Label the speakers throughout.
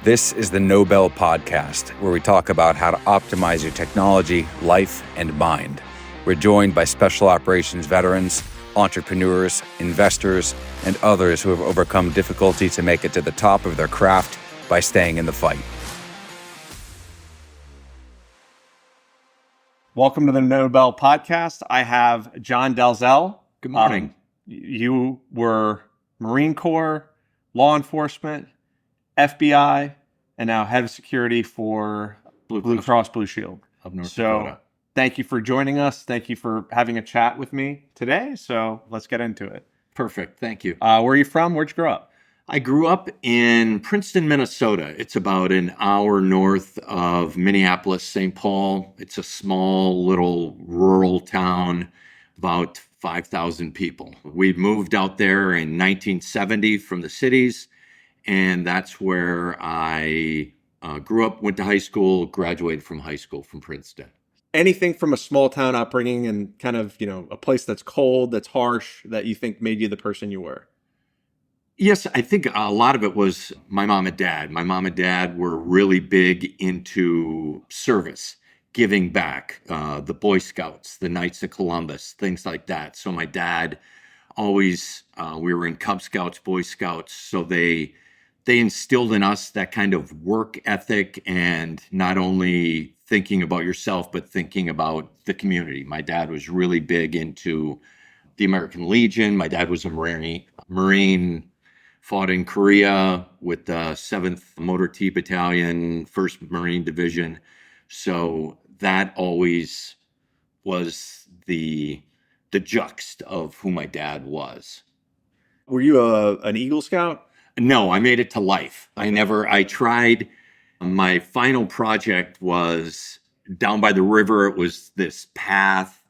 Speaker 1: This is the Nobel Podcast, where we talk about how to optimize your technology, life, and mind. We're joined by special operations veterans, entrepreneurs, investors, and others who have overcome difficulty to make it to the top of their craft by staying in the fight.
Speaker 2: Welcome to the Nobel Podcast. I have John Dalziel.
Speaker 3: Good morning.
Speaker 2: You were Marine Corps, law enforcement, FBI, and now head of security for Blue Cross Blue Shield
Speaker 3: of North Dakota.
Speaker 2: Thank you for joining us. Thank you for having a chat with me today. So let's get into it.
Speaker 3: Perfect. Thank you.
Speaker 2: Where are you from? Where'd you grow up?
Speaker 3: I grew up in Princeton, Minnesota. It's about an hour north of Minneapolis, St. Paul. It's a small little rural town, about 5,000 people. We moved out there in 1970 from the cities. And that's where I grew up, went to high school, graduated from high school from Princeton.
Speaker 2: Anything from a small town upbringing and kind of, a place that's cold, that's harsh, that you think made you the person you were?
Speaker 3: Yes, I think a lot of it was my mom and dad. My mom and dad were really big into service, giving back, the Boy Scouts, the Knights of Columbus, things like that. So my dad always, we were in Cub Scouts, Boy Scouts, so they instilled in us that kind of work ethic and not only thinking about yourself, but thinking about the community. My dad was really big into the American Legion. My dad was a Marine, fought in Korea with the 7th Motor T Battalion, 1st Marine Division. So that always was the juxt of who my dad was.
Speaker 2: Were you an Eagle Scout?
Speaker 3: No, I made it to life. I tried. My final project was down by the river. It was this path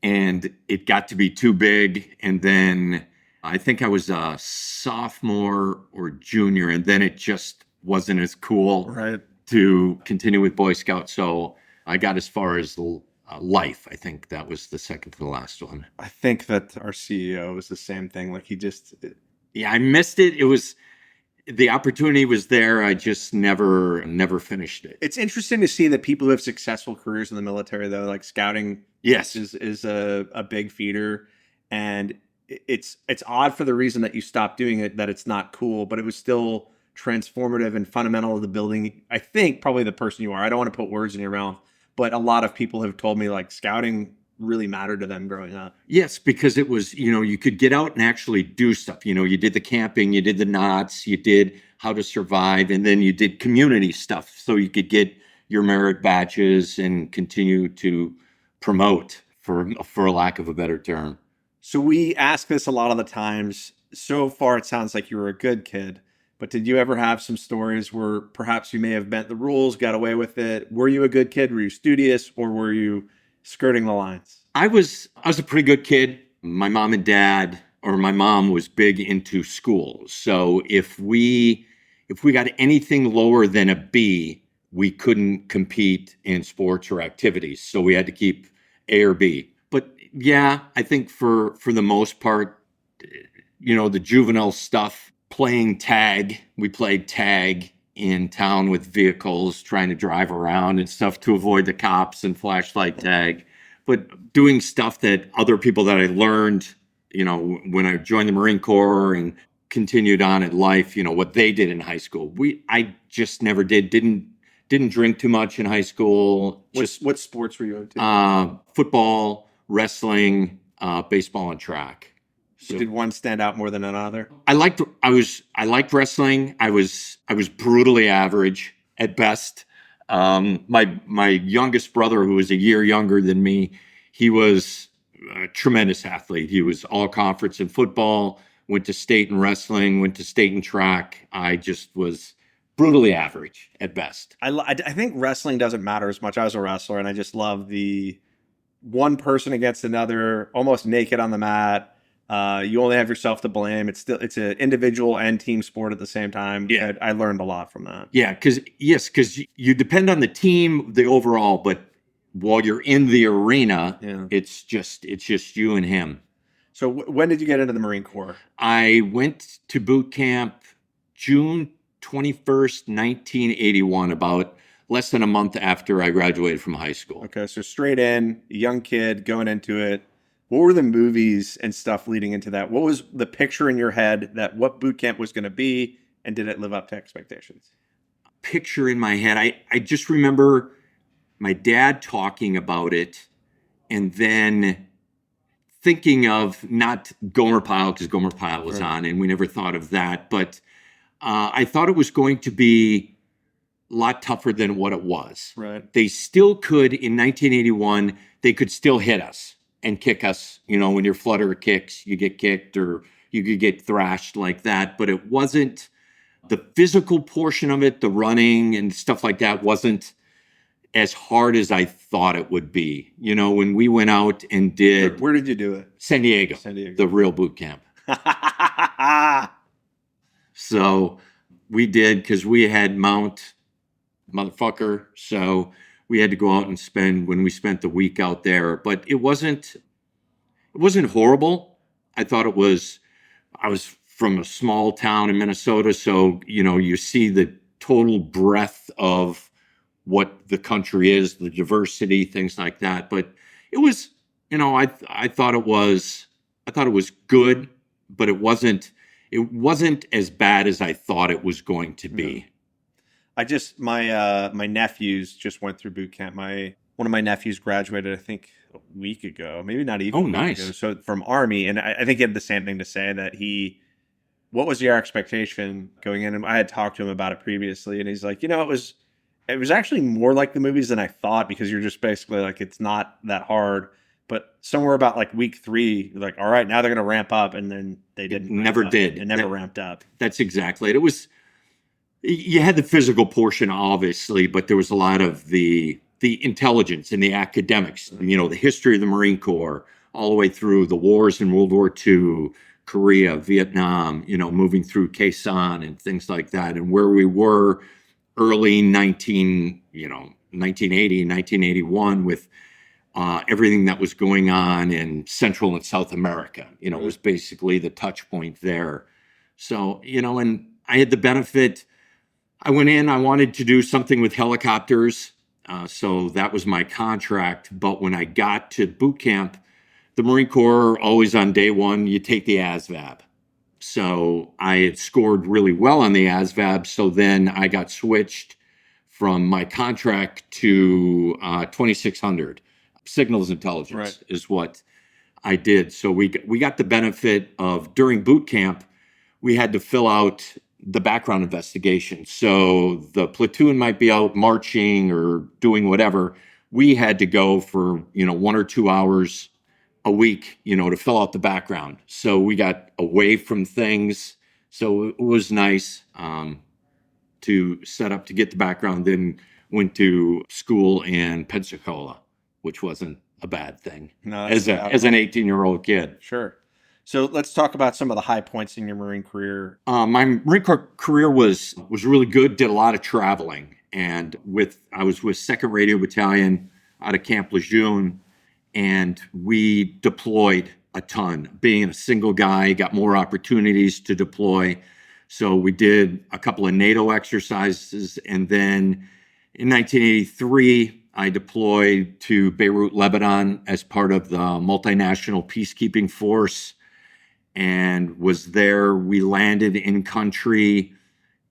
Speaker 3: and it got to be too big. And then I think I was a sophomore or junior, and then it just wasn't as cool to continue with Boy Scouts. So I got as far as life. I think that was the second to the last one.
Speaker 2: I think that our CEO was the same thing. Like
Speaker 3: Yeah, I missed it. It was, the opportunity was there. I just never finished it.
Speaker 2: It's interesting to see that people who have successful careers in the military, though, like scouting,
Speaker 3: yes,
Speaker 2: is a big feeder, and it's odd for the reason that you stopped doing it, that it's not cool, but it was still transformative and fundamental to the building. I think probably the person you are. I don't want to put words in your mouth, but a lot of people have told me like scouting really mattered to them growing up.
Speaker 3: Yes, because it was, you could get out and actually do stuff. You did the camping, you did the knots, you did how to survive, and then you did community stuff. So you could get your merit badges and continue to promote, for lack of a better term.
Speaker 2: So we ask this a lot of the times. So far, it sounds like you were a good kid, but did you ever have some stories where perhaps you may have bent the rules, got away with it? Were you a good kid? Were you studious, or were you skirting the lines?
Speaker 3: I was a pretty good kid. My mom and dad, or my mom was big into school. So if we got anything lower than a B, we couldn't compete in sports or activities. So we had to keep A or B. But yeah, I think for the most part, the juvenile stuff, playing tag, we played tag in town with vehicles, trying to drive around and stuff to avoid the cops and flashlight tag, but doing stuff that other people that I learned, when I joined the Marine Corps and continued on in life, what they did in high school. I just never did. Didn't drink too much in high school.
Speaker 2: What sports were you into?
Speaker 3: Football, wrestling, baseball, and track.
Speaker 2: So did one stand out more than another?
Speaker 3: I liked wrestling. I was brutally average at best. My youngest brother, who was a year younger than me, he was a tremendous athlete. He was all conference in football, went to state in wrestling, went to state in track. I just was brutally average at best.
Speaker 2: I think wrestling doesn't matter as much. I was a wrestler, and I just love the one person against another, almost naked on the mat. You only have yourself to blame. It's an individual and team sport at the same time.
Speaker 3: Yeah.
Speaker 2: I learned a lot from that.
Speaker 3: Yeah, because you depend on the team, the overall, but while you're in the arena, it's just you and him.
Speaker 2: So when did you get into the Marine Corps?
Speaker 3: I went to boot camp June 21st, 1981, about less than a month after I graduated from high school.
Speaker 2: Okay, so straight in, young kid going into it. What were the movies and stuff leading into that? What was the picture in your head that what boot camp was going to be, and did it live up to expectations?
Speaker 3: Picture in my head, I just remember my dad talking about it, and then thinking of not Gomer Pyle, because Gomer Pyle was on, and we never thought of that. But I thought it was going to be a lot tougher than what it was.
Speaker 2: Right.
Speaker 3: They still could, in 1981, they could still hit us and kick us. You know, when your flutter kicks, you get kicked or you could get thrashed like that. But it wasn't the physical portion of it, the running and stuff like that wasn't as hard as I thought it would be. You know, when we went out and did...
Speaker 2: Where did you do it?
Speaker 3: San Diego.
Speaker 2: San Diego.
Speaker 3: The real boot camp. So we did, because we had Mount motherfucker. So we had to go out and spend the week out there. But it wasn't horrible. I was from a small town in Minnesota. So, you know, you see the total breadth of what the country is, the diversity, things like that. But it was, you know, I thought it was good, but it wasn't as bad as I thought it was going to be.
Speaker 2: My nephews just went through boot camp. One of my nephews graduated, I think, a week ago, maybe not even.
Speaker 3: Oh, nice.
Speaker 2: Ago. So from Army, and I think he had the same thing to say, that what was your expectation going in? And I had talked to him about it previously, and he's like, you know, it was actually more like the movies than I thought, because you're just basically like, it's not that hard. But somewhere about like week 3, you're like, all right, now they're going to ramp up. And then they didn't.
Speaker 3: Never did.
Speaker 2: It never ramped up.
Speaker 3: That's exactly it. You had the physical portion, obviously, but there was a lot of the intelligence and the academics, you know, the history of the Marine Corps, all the way through the wars in World War II, Korea, Vietnam, you know, moving through Khe Sanh and things like that. And where we were early 1980, 1981 with everything that was going on in Central and South America. You know, it was basically the touch point there. So, you know, and I had the benefit. I went in, I wanted to do something with helicopters. So that was my contract. But when I got to boot camp, the Marine Corps, always on day one, you take the ASVAB. So I had scored really well on the ASVAB. So then I got switched from my contract to 2600. Signals intelligence is what I did. So we got the benefit of, during boot camp, we had to fill out the background investigation. So the platoon might be out marching or doing whatever. We had to go for, 1 or 2 hours a week, to fill out the background. So we got away from things. So it was nice to set up to get the background, then went to school in Pensacola, which wasn't a bad thing as an 18-year-old kid.
Speaker 2: Sure. So let's talk about some of the high points in your Marine career.
Speaker 3: My Marine Corps career was really good. Did a lot of traveling, and I was with 2nd Radio Battalion out of Camp Lejeune, and we deployed a ton. Being a single guy, got more opportunities to deploy. So we did a couple of NATO exercises, and then in 1983, I deployed to Beirut, Lebanon as part of the multinational peacekeeping force, and was there. We landed in country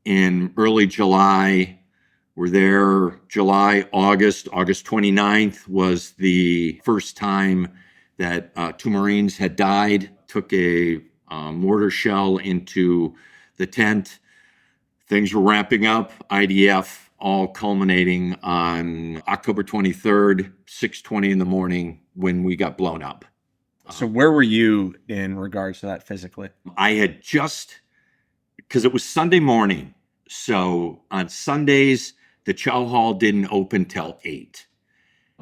Speaker 3: in early July. We're there July, August 29th was the first time that 2 Marines had died. Took a mortar shell into the tent. Things were ramping up. IDF, all culminating on October 23rd, 6:20 in the morning, when we got blown up.
Speaker 2: So where were you in regards to that physically?
Speaker 3: I had because it was Sunday morning. So on Sundays, the chow hall didn't open till 8.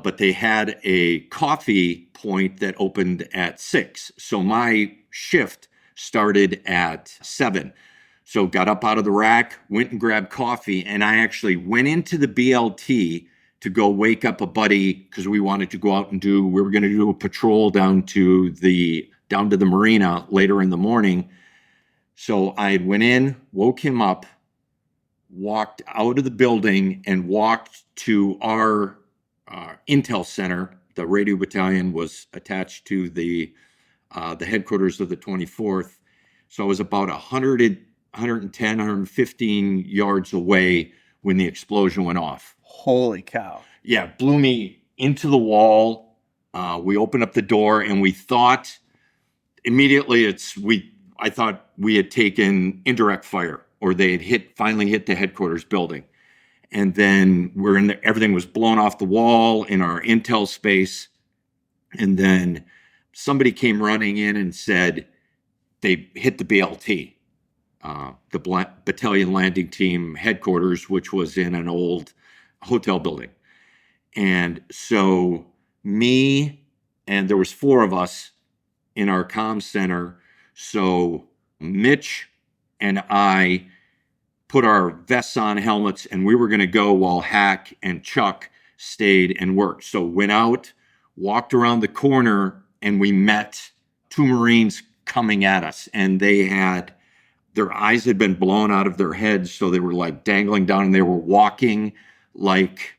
Speaker 3: But they had a coffee point that opened at 6. So my shift started at 7. So got up out of the rack, went and grabbed coffee, and I actually went into the BLT to go wake up a buddy, because we wanted to go out and we were going to do a patrol down to the marina later in the morning. So I went in, woke him up, walked out of the building and walked to our intel center. The radio battalion was attached to the headquarters of the 24th. So I was about 110, 115 yards away when the explosion went off.
Speaker 2: Holy cow.
Speaker 3: Yeah, blew me into the wall. We opened up the door and we thought immediately I thought we had taken indirect fire, or they had finally hit the headquarters building. And then everything was blown off the wall in our intel space. And then somebody came running in and said they hit the BLT, the battalion landing team headquarters, which was in an old hotel building. And so me, and there was 4 of us in our comm center. So Mitch and I put our vests on, helmets, and we were going to go while Hack and Chuck stayed and worked. So went out, walked around the corner, and we met 2 Marines coming at us. And their eyes had been blown out of their heads, so they were like dangling down, and they were walking like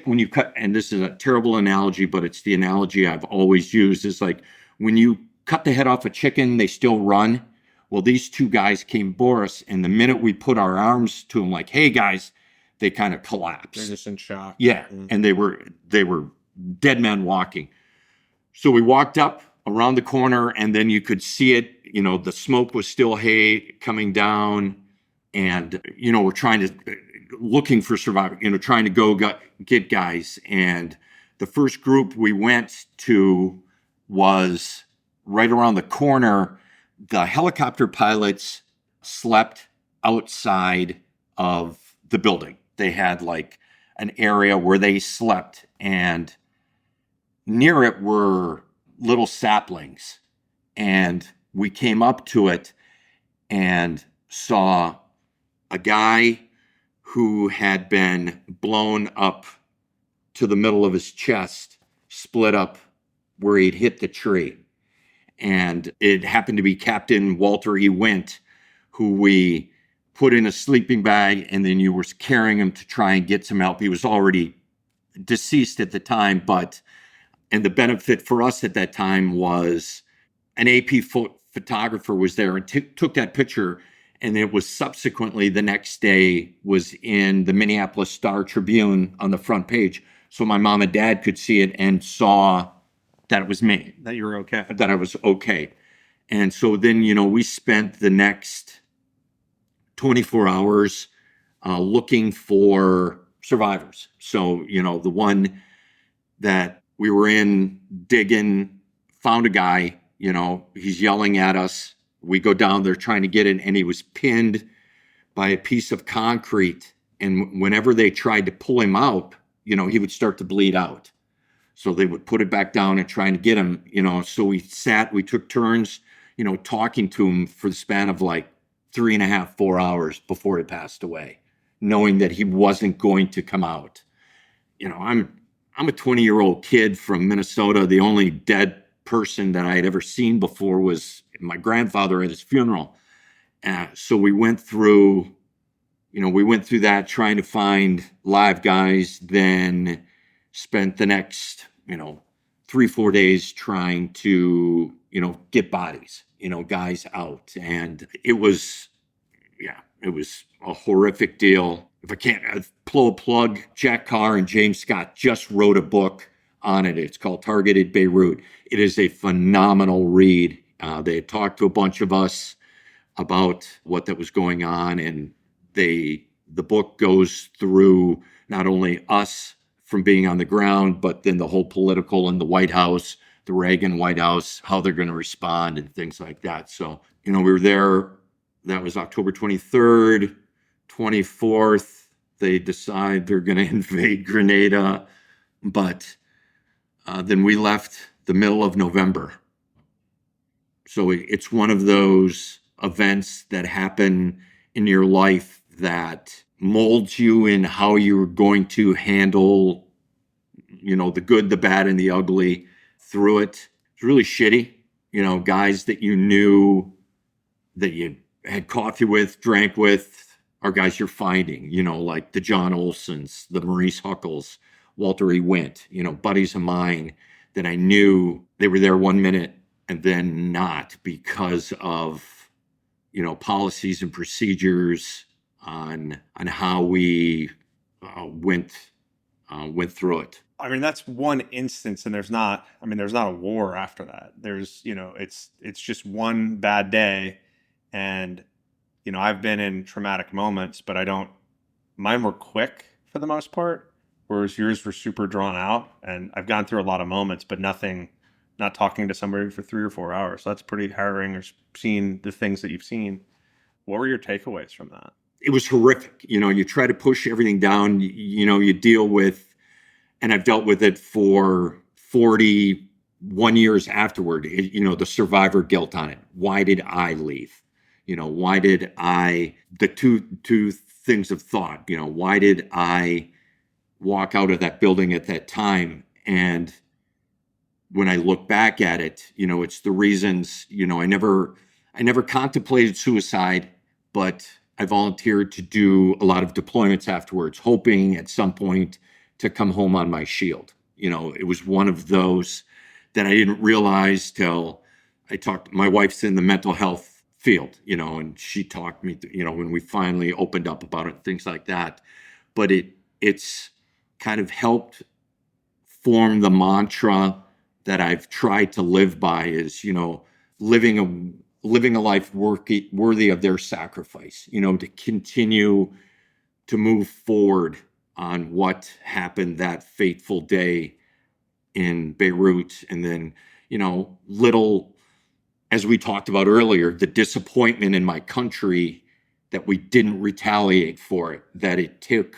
Speaker 3: when you cut, and this is a terrible analogy, but it's the analogy I've always used, is like when you cut the head off a chicken, they still run. Well, these 2 guys came Boris, and the minute we put our arms to them, like, hey guys, they kind of collapsed.
Speaker 2: They're just in shock.
Speaker 3: Yeah. And they were dead men walking. So we walked up around the corner, and then you could see it, the smoke was still coming down, and, we're looking for survivors, trying to go get guys. And the first group we went to was right around the corner. The helicopter pilots slept outside of the building. They had like an area where they slept, and near it were little saplings. And we came up to it and saw a guy who had been blown up to the middle of his chest, split up where he'd hit the tree. And it happened to be Captain Walter E. Wint, who we put in a sleeping bag, and then you were carrying him to try and get some help. He was already deceased at the time, and the benefit for us at that time was an AP photographer was there and took that picture, and it was subsequently the next day was in the Minneapolis Star-Tribune on the front page. So my mom and dad could see it and saw that it was me.
Speaker 2: That you were okay.
Speaker 3: That I was okay. And so then, we spent the next 24 hours looking for survivors. So, the one that we were in digging, found a guy, he's yelling at us. We go down there trying to get in, and he was pinned by a piece of concrete. And whenever they tried to pull him out, he would start to bleed out. So they would put it back down and trying to get him, so we took turns, talking to him for the span of like 3.5, 4 hours before he passed away, knowing that he wasn't going to come out. I'm a 20-year-old kid from Minnesota. The only dead person that I had ever seen before was my grandfather at his funeral. So we went through that trying to find live guys, then spent the next, 3-4 days trying to, get bodies, guys out. And it was a horrific deal. If I can't pull a plug, Jack Carr and James Scott just wrote a book on it. It's called Targeted Beirut. It is a phenomenal read. They had talked to a bunch of us about what that was going on. And the book goes through not only us from being on the ground, but then the whole political in the White House, the Reagan White House, how they're going to respond and things like that. So, we were there. That was October 23rd, 24th. They decide they're going to invade Grenada. But then we left the middle of November. So it's one of those events that happen in your life that molds you in how you're going to handle, the good, the bad, and the ugly through it. It's really shitty. Guys that you knew, that you had coffee with, drank with, are guys you're finding, like the John Olsons, the Maurice Huckles, Walter E. Wint, buddies of mine that I knew they were there 1 minute and then not because of, policies and procedures on how we went through it.
Speaker 2: I mean, that's one instance, and there's not a war after that. There's, it's just one bad day. And, I've been in traumatic moments, but mine were quick for the most part, whereas yours were super drawn out. And I've gone through a lot of moments, but not talking to somebody for 3 or 4 hours. So that's pretty harrowing, or seeing the things that you've seen. What were your takeaways from that?
Speaker 3: It was horrific. You try to push everything down, you deal with, and I've dealt with it for 41 years afterward, the survivor guilt on it. Why did I leave? Why did the two things of thought, why did I walk out of that building at that time? And when I look back at it, it's the reasons, I never contemplated suicide, but I volunteered to do a lot of deployments afterwards, hoping at some point to come home on my shield. It was one of those that I didn't realize till I talked. My wife's in the mental health field, and she talked me, when we finally opened up about it, things like that. But it's kind of helped form the mantra that I've tried to live by is, living a life worthy of their sacrifice, to continue to move forward on what happened that fateful day in Beirut. And then, little, as we talked about earlier, the disappointment in my country that we didn't retaliate for it, that it took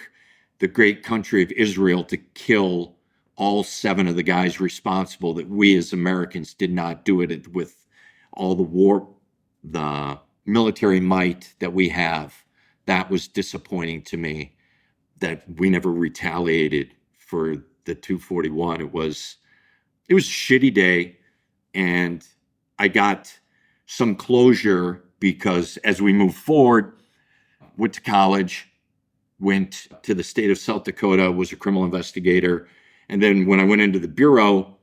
Speaker 3: the great country of Israel to kill all 7 of the guys responsible, that we as Americans did not do it with all the military might that we have. That was disappointing to me, that we never retaliated for the 241. It was a shitty day, and I got some closure because as we moved forward, went to college, went to the state of South Dakota, was a criminal investigator. And then when I went into the Bureau,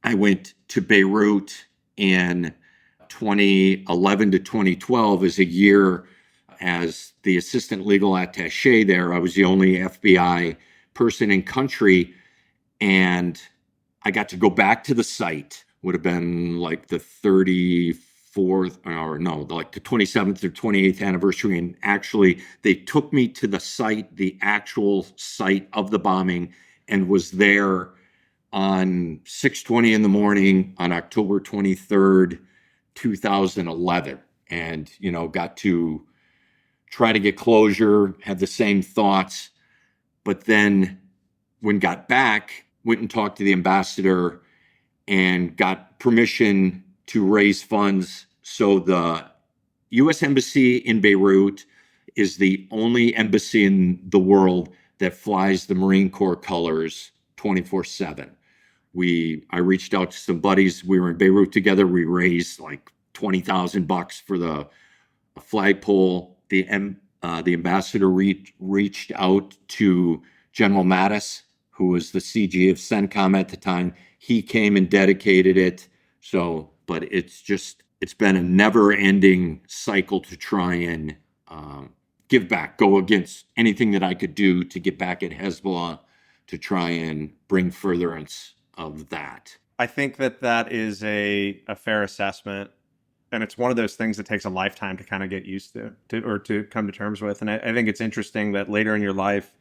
Speaker 3: I went to Beirut in 2011 to 2012 as a year as the assistant legal attaché there. I was the only FBI person in country, and I got to go back to the site. Would have been like the 34th, or no, like the 27th or 28th anniversary. And actually, they took me to the site, the actual site of the bombing, and was there on 6:20 in the morning on October 23rd, 2011. And, got to try to get closure, had the same thoughts. But then when got back, went and talked to the ambassador and got permission to raise funds. So the U.S. Embassy in Beirut is the only embassy in the world that flies the Marine Corps colors 24/7. I reached out to some buddies. We were in Beirut together. We raised like $20,000 for the flagpole. The ambassador reached out to General Mattis, who was the CG of CENTCOM at the time. He came and dedicated it. So, but it's been a never-ending cycle to try and give back, go against anything that I could do to get back at Hezbollah, to try and bring furtherance of that.
Speaker 2: I think that is a fair assessment. And it's one of those things that takes a lifetime to kind of get used to or to come to terms with. And I think it's interesting that later in your life,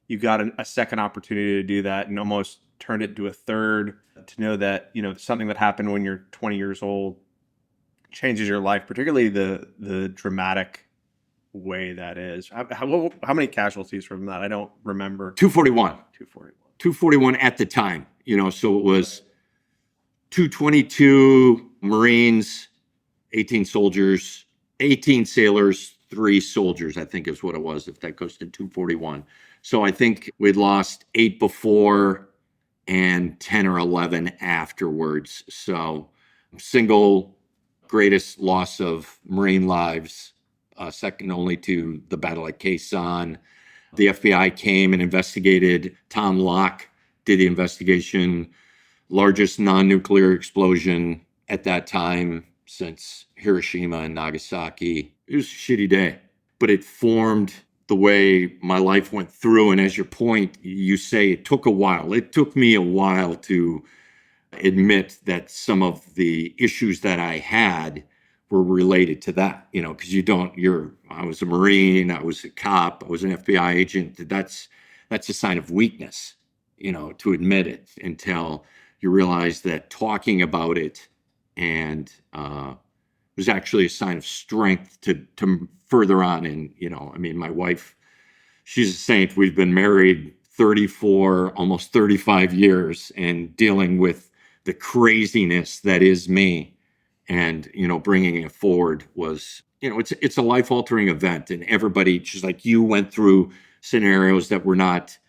Speaker 2: you got a second opportunity to do that and almost turned it into a third, to know that, something that happened when you're 20 years old changes your life, particularly the dramatic way that is. How many casualties from that? I don't remember.
Speaker 3: 241. 241 at the time, so it was 222 Marines, 18 soldiers, 18 sailors, 3 soldiers, I think is what it was, if that goes to 241. So I think we'd lost 8 before and 10 or 11 afterwards. So single greatest loss of Marine lives second only to the Battle at Quai San. The FBI came and investigated. Tom Locke did the investigation. Largest non-nuclear explosion at that time since Hiroshima and Nagasaki. It was a shitty day, but it formed the way my life went through. And as your point, you say it took a while. It took me a while to admit that some of the issues that I had were related to that, because I was a Marine, I was a cop, I was an FBI agent. That's a sign of weakness, to admit it until you realize that talking about it and was actually a sign of strength to further on. And, my wife, she's a saint. We've been married 34, almost 35 years and dealing with the craziness that is me. And, bringing it forward was, it's a life-altering event. And everybody, just like you, went through scenarios that were didn't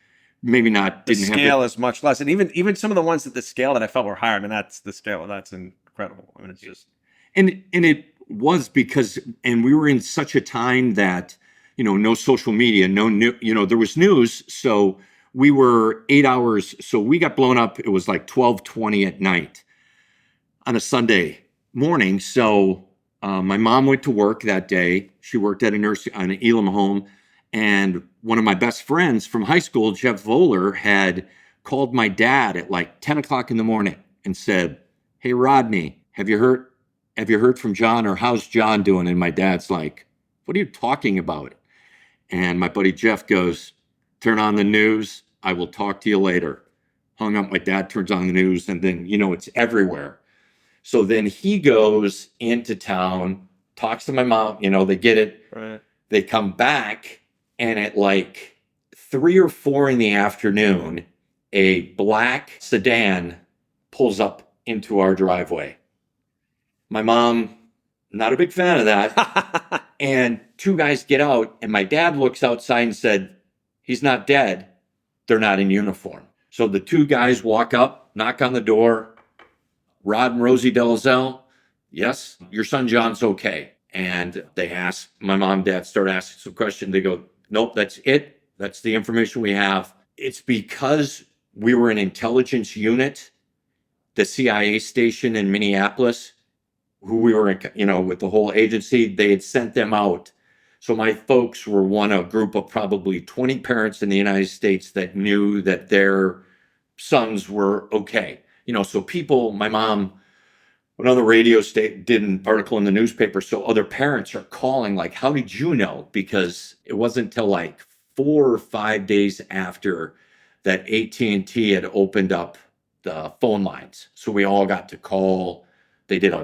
Speaker 3: have
Speaker 2: the scale is much less. And even some of the ones at the scale that I felt were higher, that's the scale. That's incredible. It's just.
Speaker 3: And it was because, and we were in such a time that, no social media, no new, there was news. So we were 8 hours. So we got blown up. It was like 12:20 at night on a Sunday morning. So my mom went to work that day. She worked at an Elam home. And one of my best friends from high school, Jeff Voller, had called my dad at like 10 o'clock in the morning and said, "Hey, Rodney, have you heard from John, or how's John doing?" And my dad's like, "What are you talking about?" And my buddy Jeff goes, "Turn on the news. I will talk to you later." Hung up. My dad turns on the news, and then, it's everywhere. So then he goes into town, talks to my mom, they get it.
Speaker 2: Right.
Speaker 3: They come back, and at like 3 or 4 in the afternoon, a black sedan pulls up into our driveway. My mom, not a big fan of that. And 2 guys get out, and my dad looks outside and said, "He's not dead. They're not in uniform." So the 2 guys walk up, knock on the door. "Rod and Rosie Dalziel, yes, your son John's okay." And they ask, my mom and dad start asking some questions. They go, "Nope, that's it. That's the information we have." It's because we were an intelligence unit, the CIA station in Minneapolis, who we were, with the whole agency, they had sent them out. So my folks were a group of probably 20 parents in the United States that knew that their sons were okay. So people, my mom, another radio station did an article in the newspaper. So other parents are calling like, "How did you know?" Because it wasn't until like 4 or 5 days after that AT&T had opened up the phone lines. So we all got to call. They did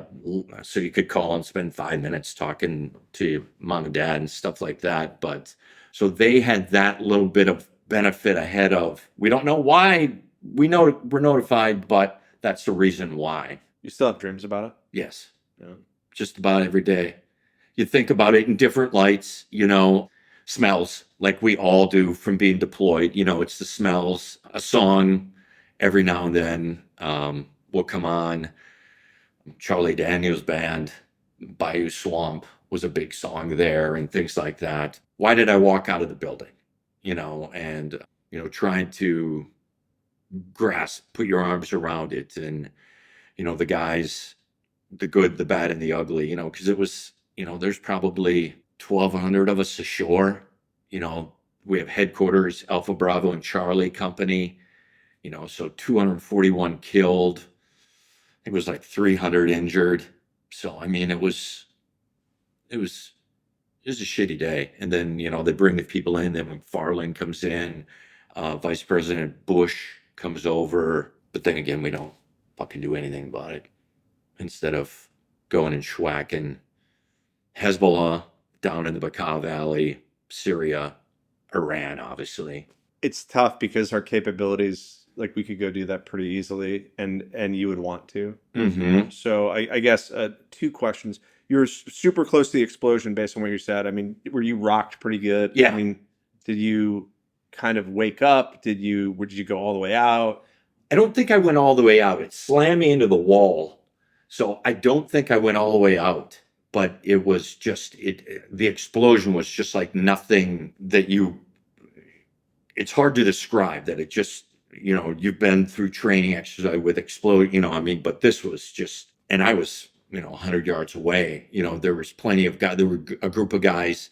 Speaker 3: so you could call and spend 5 minutes talking to mom and dad and stuff like that. But so they had that little bit of benefit ahead of, we don't know why we're notified, but that's the reason why.
Speaker 2: You still have dreams about it?
Speaker 3: Yes.
Speaker 2: Yeah.
Speaker 3: Just about every day. You think about it in different lights, smells, like we all do from being deployed. It's the smells. A song every now and then will come on. Charlie Daniels Band, Bayou Swamp was a big song there, and things like that. Why did I walk out of the building? And trying to grasp, put your arms around it, and the guys, the good, the bad, and the ugly, because it was, there's probably 1,200 of us ashore. We have headquarters, Alpha Bravo and Charlie Company, so 241 killed. It was like 300 injured. So, it was a shitty day. And then, they bring the people in. Then McFarland comes in, Vice President Bush comes over. But then again, we don't fucking do anything about it. Instead of going and schwacking Hezbollah down in the Bekaa Valley, Syria, Iran, obviously.
Speaker 2: It's tough because our capabilities, like, we could go do that pretty easily, and you would want to.
Speaker 3: Mm-hmm.
Speaker 2: So I guess 2 questions. You're super close to the explosion based on what you said. Were you rocked pretty good?
Speaker 3: Yeah.
Speaker 2: Did you kind of wake up? Did you go all the way out?
Speaker 3: I don't think I went all the way out. It slammed me into the wall. So I don't think I went all the way out. but it was just the explosion was just like nothing that it's hard to describe. That it just, you've been through training exercise with explode, but this was just, and I was 100 yards away. There was plenty of guys. There were a group of guys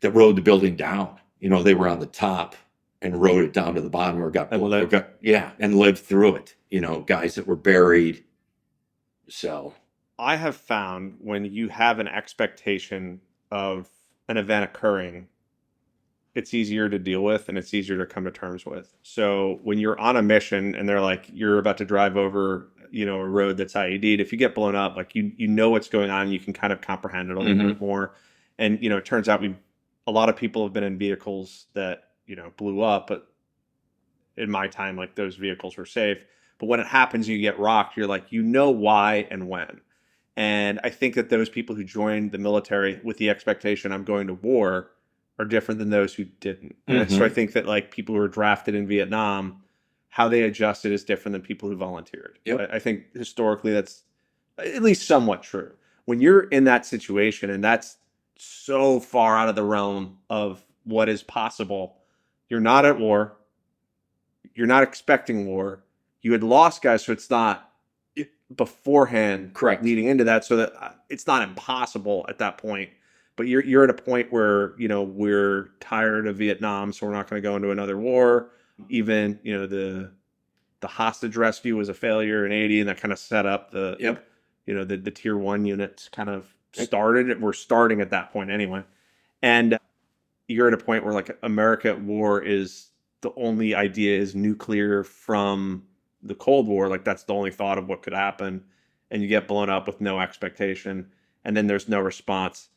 Speaker 3: that rode the building down. They were on the top and rode it down to the bottom, and lived through it. Guys that were buried. So
Speaker 2: I have found when you have an expectation of an event occurring, it's easier to deal with and it's easier to come to terms with. So when you're on a mission and they're like, you're about to drive over, a road that's IED'd, if you get blown up, like you know what's going on, you can kind of comprehend it a little bit more. And, it turns out a lot of people have been in vehicles that, blew up, but in my time, like those vehicles were safe. But when it happens, you get rocked, you're like, why and when. And I think that those people who joined the military with the expectation I'm going to war are different than those who didn't. And so I think that like people who were drafted in Vietnam, how they adjusted is different than people who volunteered.
Speaker 3: Yep.
Speaker 2: I think historically that's at least somewhat true. When you're in that situation and that's so far out of the realm of what is possible, you're not at war. You're not expecting war. You had lost guys, so it's not beforehand,
Speaker 3: correct,
Speaker 2: leading into that, so that it's not impossible at that point. But you're at a point where we're tired of Vietnam, so we're not going to go into another war. Even the hostage rescue was a failure in '80, and that kind of set up the the tier 1 units kind of started. We're starting at that point anyway, and you're at a point where like America at war is the only idea is nuclear from the Cold War. Like that's the only thought of what could happen, and you get blown up with no expectation, and then there's no response.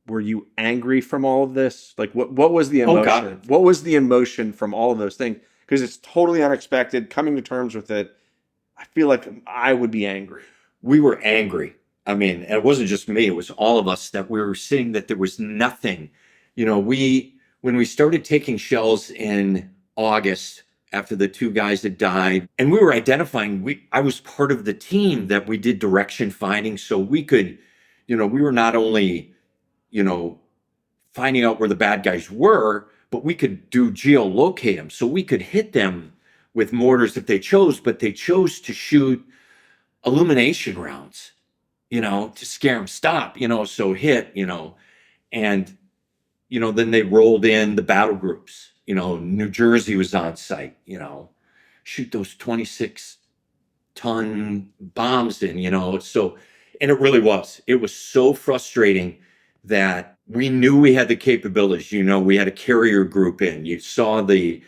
Speaker 2: Were you angry from all of this? Like what was the emotion?
Speaker 3: Oh, God.
Speaker 2: What was the emotion from all of those things? Because it's totally unexpected. Coming to terms with it, I feel like I would be angry.
Speaker 3: We were angry. I mean, it wasn't just me, it was all of us, that we were seeing that there was nothing. When we started taking shells in August after the 2 guys had died, and we were identifying, I was part of the team that we did direction finding, so we could, we were not only, finding out where the bad guys were, but we could do geolocate them, so we could hit them with mortars if they chose, but they chose to shoot illumination rounds, to scare them, stop, so hit, and, then they rolled in the battle groups. New Jersey was on site, shoot those 26-ton bombs in, so, and it really was. It was so frustrating that we knew we had the capabilities. We had a carrier group in. You saw the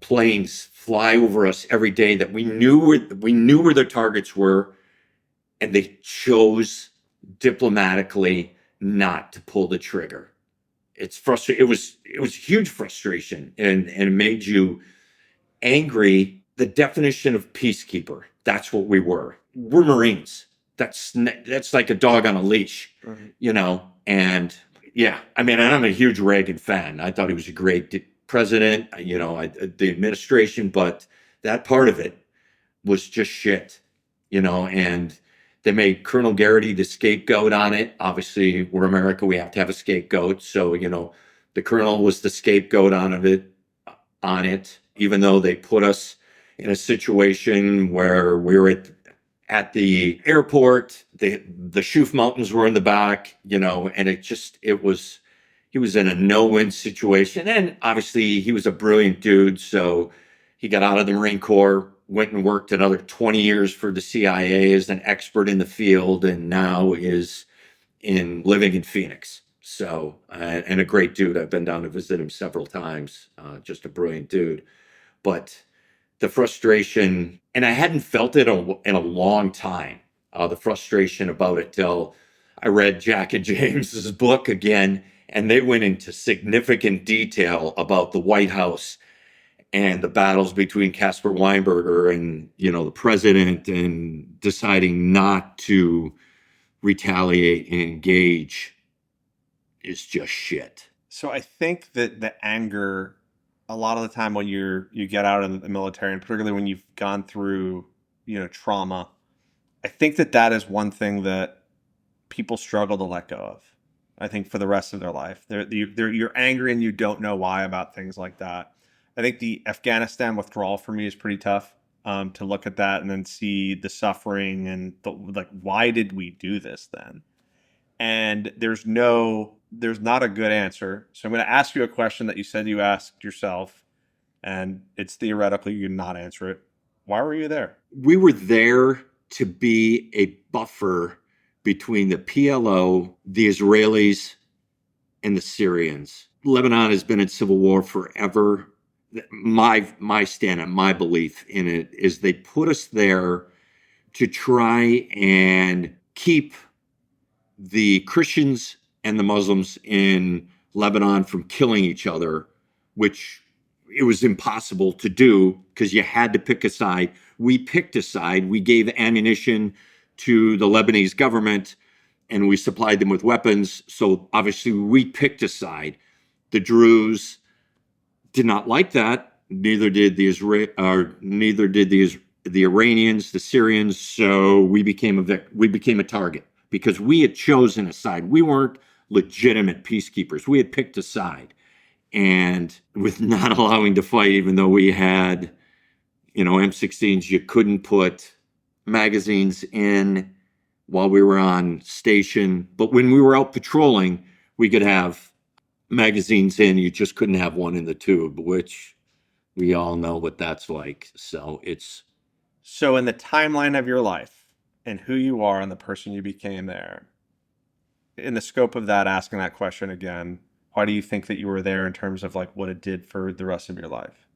Speaker 3: planes fly over us every day that we knew where their targets were, and they chose diplomatically not to pull the trigger. It's frustrating. It was huge frustration, and it made you angry. The definition of peacekeeper, that's what we were. We're Marines. That's like a dog on a leash, and yeah, I mean, I'm a huge Reagan fan. I thought he was a great president, the administration, but that part of it was just shit, and they made Colonel Garrity the scapegoat on it. Obviously, we're America, we have to have a scapegoat. So, the colonel was the scapegoat on it, even though they put us in a situation where we were at the airport, the Shoof Mountains were in the back, and he was in a no-win situation. And obviously he was a brilliant dude. So he got out of the Marine Corps, went and worked another 20 years for the CIA as an expert in the field, and now is living in Phoenix. So, and a great dude. I've been down to visit him several times. Just a brilliant dude. But the frustration, and I hadn't felt it in a long time, the frustration about it, till I read Jack and James's book again, and they went into significant detail about the White House and the battles between Caspar Weinberger and, the president, and deciding not to retaliate and engage is just shit.
Speaker 2: So I think that the anger, a lot of the time when you get out of the military, and particularly when you've gone through, trauma, I think that is one thing that people struggle to let go of, I think, for the rest of their life. You're angry and you don't know why about things like that. I think the Afghanistan withdrawal for me is pretty tough, to look at that and then see the suffering and why did we do this then? And there's not a good answer. So I'm going to ask you a question that you said you asked yourself, and it's theoretical. You can not answer it. Why were you there?
Speaker 3: We were there to be a buffer between the PLO, the Israelis, and the Syrians. Lebanon has been in civil war forever. My stand-up, my belief in it is they put us there to try and keep the Christians and the Muslims in Lebanon from killing each other, which it was impossible to do because you had to pick a side. We picked a side. We gave ammunition to the Lebanese government and we supplied them with weapons. So obviously we picked a side. The Druze did not like that. Neither did the Iranians, the Syrians. So we became a target because we had chosen a side. We weren't legitimate peacekeepers. We had picked a side. And with not allowing to fight, even though we had, M16s, you couldn't put magazines in while we were on station. But when we were out patrolling, we could have magazines in. You just couldn't have one in the tube, which we all know what that's like. So
Speaker 2: in the timeline of your life and who you are and the person you became there, in the scope of that, asking that question again, why do you think that you were there in terms of what it did for the rest of your life?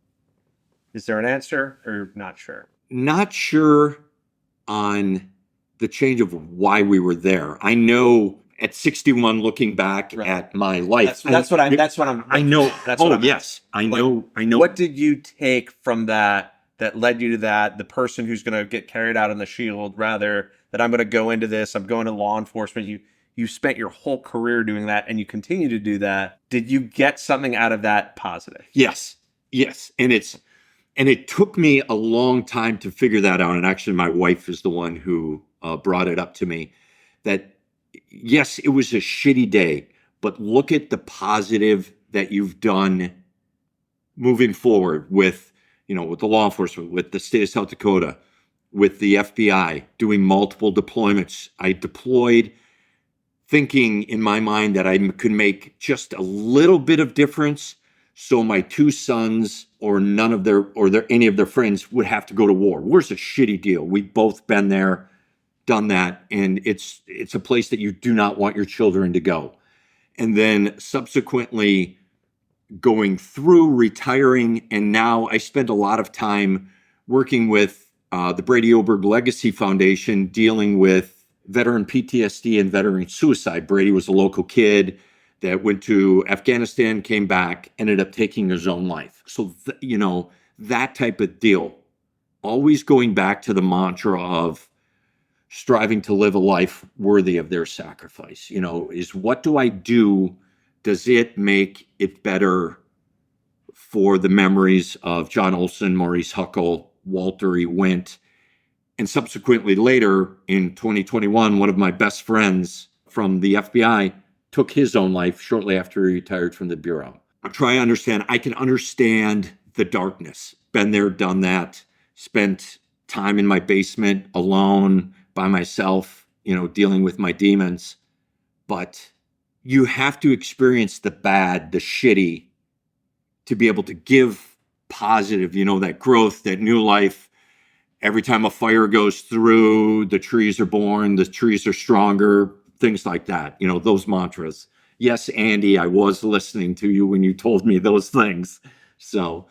Speaker 2: Is there an answer or not sure?
Speaker 3: Not sure on the change of why we were there. I know at 61, looking back at my life.
Speaker 2: That's what I'm.
Speaker 3: I know.
Speaker 2: That's what I'm.
Speaker 3: Yes, I know.
Speaker 2: What did you take from that led you to that? The person who's going to get carried out on the shield, rather that I'm going to go into this. I'm going to law enforcement. You spent your whole career doing that, and you continue to do that. Did you get something out of that positive?
Speaker 3: Yes, and it took me a long time to figure that out. And actually, my wife is the one who brought it up to me. That yes, it was a shitty day, but look at the positive that you've done moving forward with the law enforcement, with the state of South Dakota, with the FBI, doing multiple deployments. I deployed thinking in my mind that I could make just a little bit of difference, so my two sons or any of their friends would have to go to war. War's a shitty deal. We've both been there, done that, and it's a place that you do not want your children to go. And then subsequently going through retiring, and now I spend a lot of time working with the Brady Oberg Legacy Foundation, dealing with veteran PTSD and veteran suicide. Brady was a local kid that went to Afghanistan, came back, ended up taking his own life. So, that type of deal, always going back to the mantra of striving to live a life worthy of their sacrifice, is what do I do? Does it make it better for the memories of John Olson, Maurice Huckle, Walter E. Wint, and subsequently later in 2021, one of my best friends from the FBI took his own life shortly after he retired from the Bureau. I'm trying to understand. I can understand the darkness. Been there, done that. Spent time in my basement alone by myself, dealing with my demons. But you have to experience the bad, the shitty, to be able to give positive, that growth, that new life. Every time a fire goes through, the trees are born, the trees are stronger, things like that. Those mantras. Yes, Andy, I was listening to you when you told me those things. So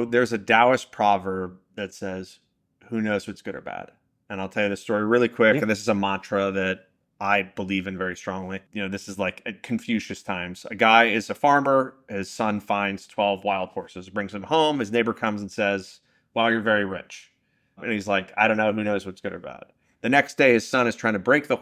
Speaker 2: there's a Taoist proverb that says, who knows what's good or bad? And I'll tell you the story really quick. Yeah. And this is a mantra that I believe in very strongly. This is like at Confucius times. A guy is a farmer. His son finds 12 wild horses, brings them home. His neighbor comes and says, wow, you're very rich. And he's like, I don't know, who knows what's good or bad. The next day, his son is trying to break the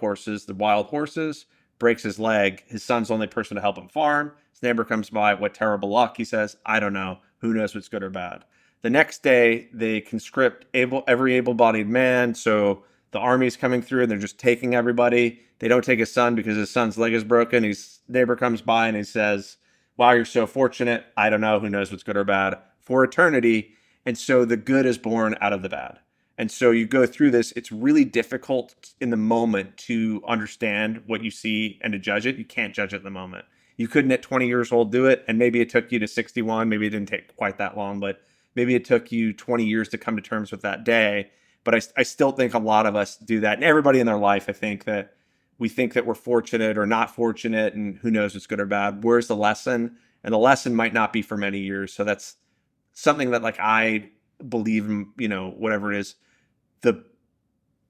Speaker 2: wild horses, breaks his leg. His son's the only person to help him farm. His neighbor comes by, what terrible luck. He says, I don't know, who knows what's good or bad. The next day, they conscript every able-bodied man. So the army's coming through and they're just taking everybody. They don't take his son because his son's leg is broken. His neighbor comes by and he says, wow, you're so fortunate. I don't know. Who knows what's good or bad for eternity. And so the good is born out of the bad. And so you go through this. It's really difficult in the moment to understand what you see and to judge it. You can't judge it in the moment. You couldn't at 20 years old do it. And maybe it took you to 61. Maybe it didn't take quite that long, but maybe it took you 20 years to come to terms with that day. But I still think a lot of us do that. And everybody in their life, I think that we think that we're fortunate or not fortunate, and who knows what's good or bad. Where's the lesson? And the lesson might not be for many years. So that's something that like I believe in, whatever it is, the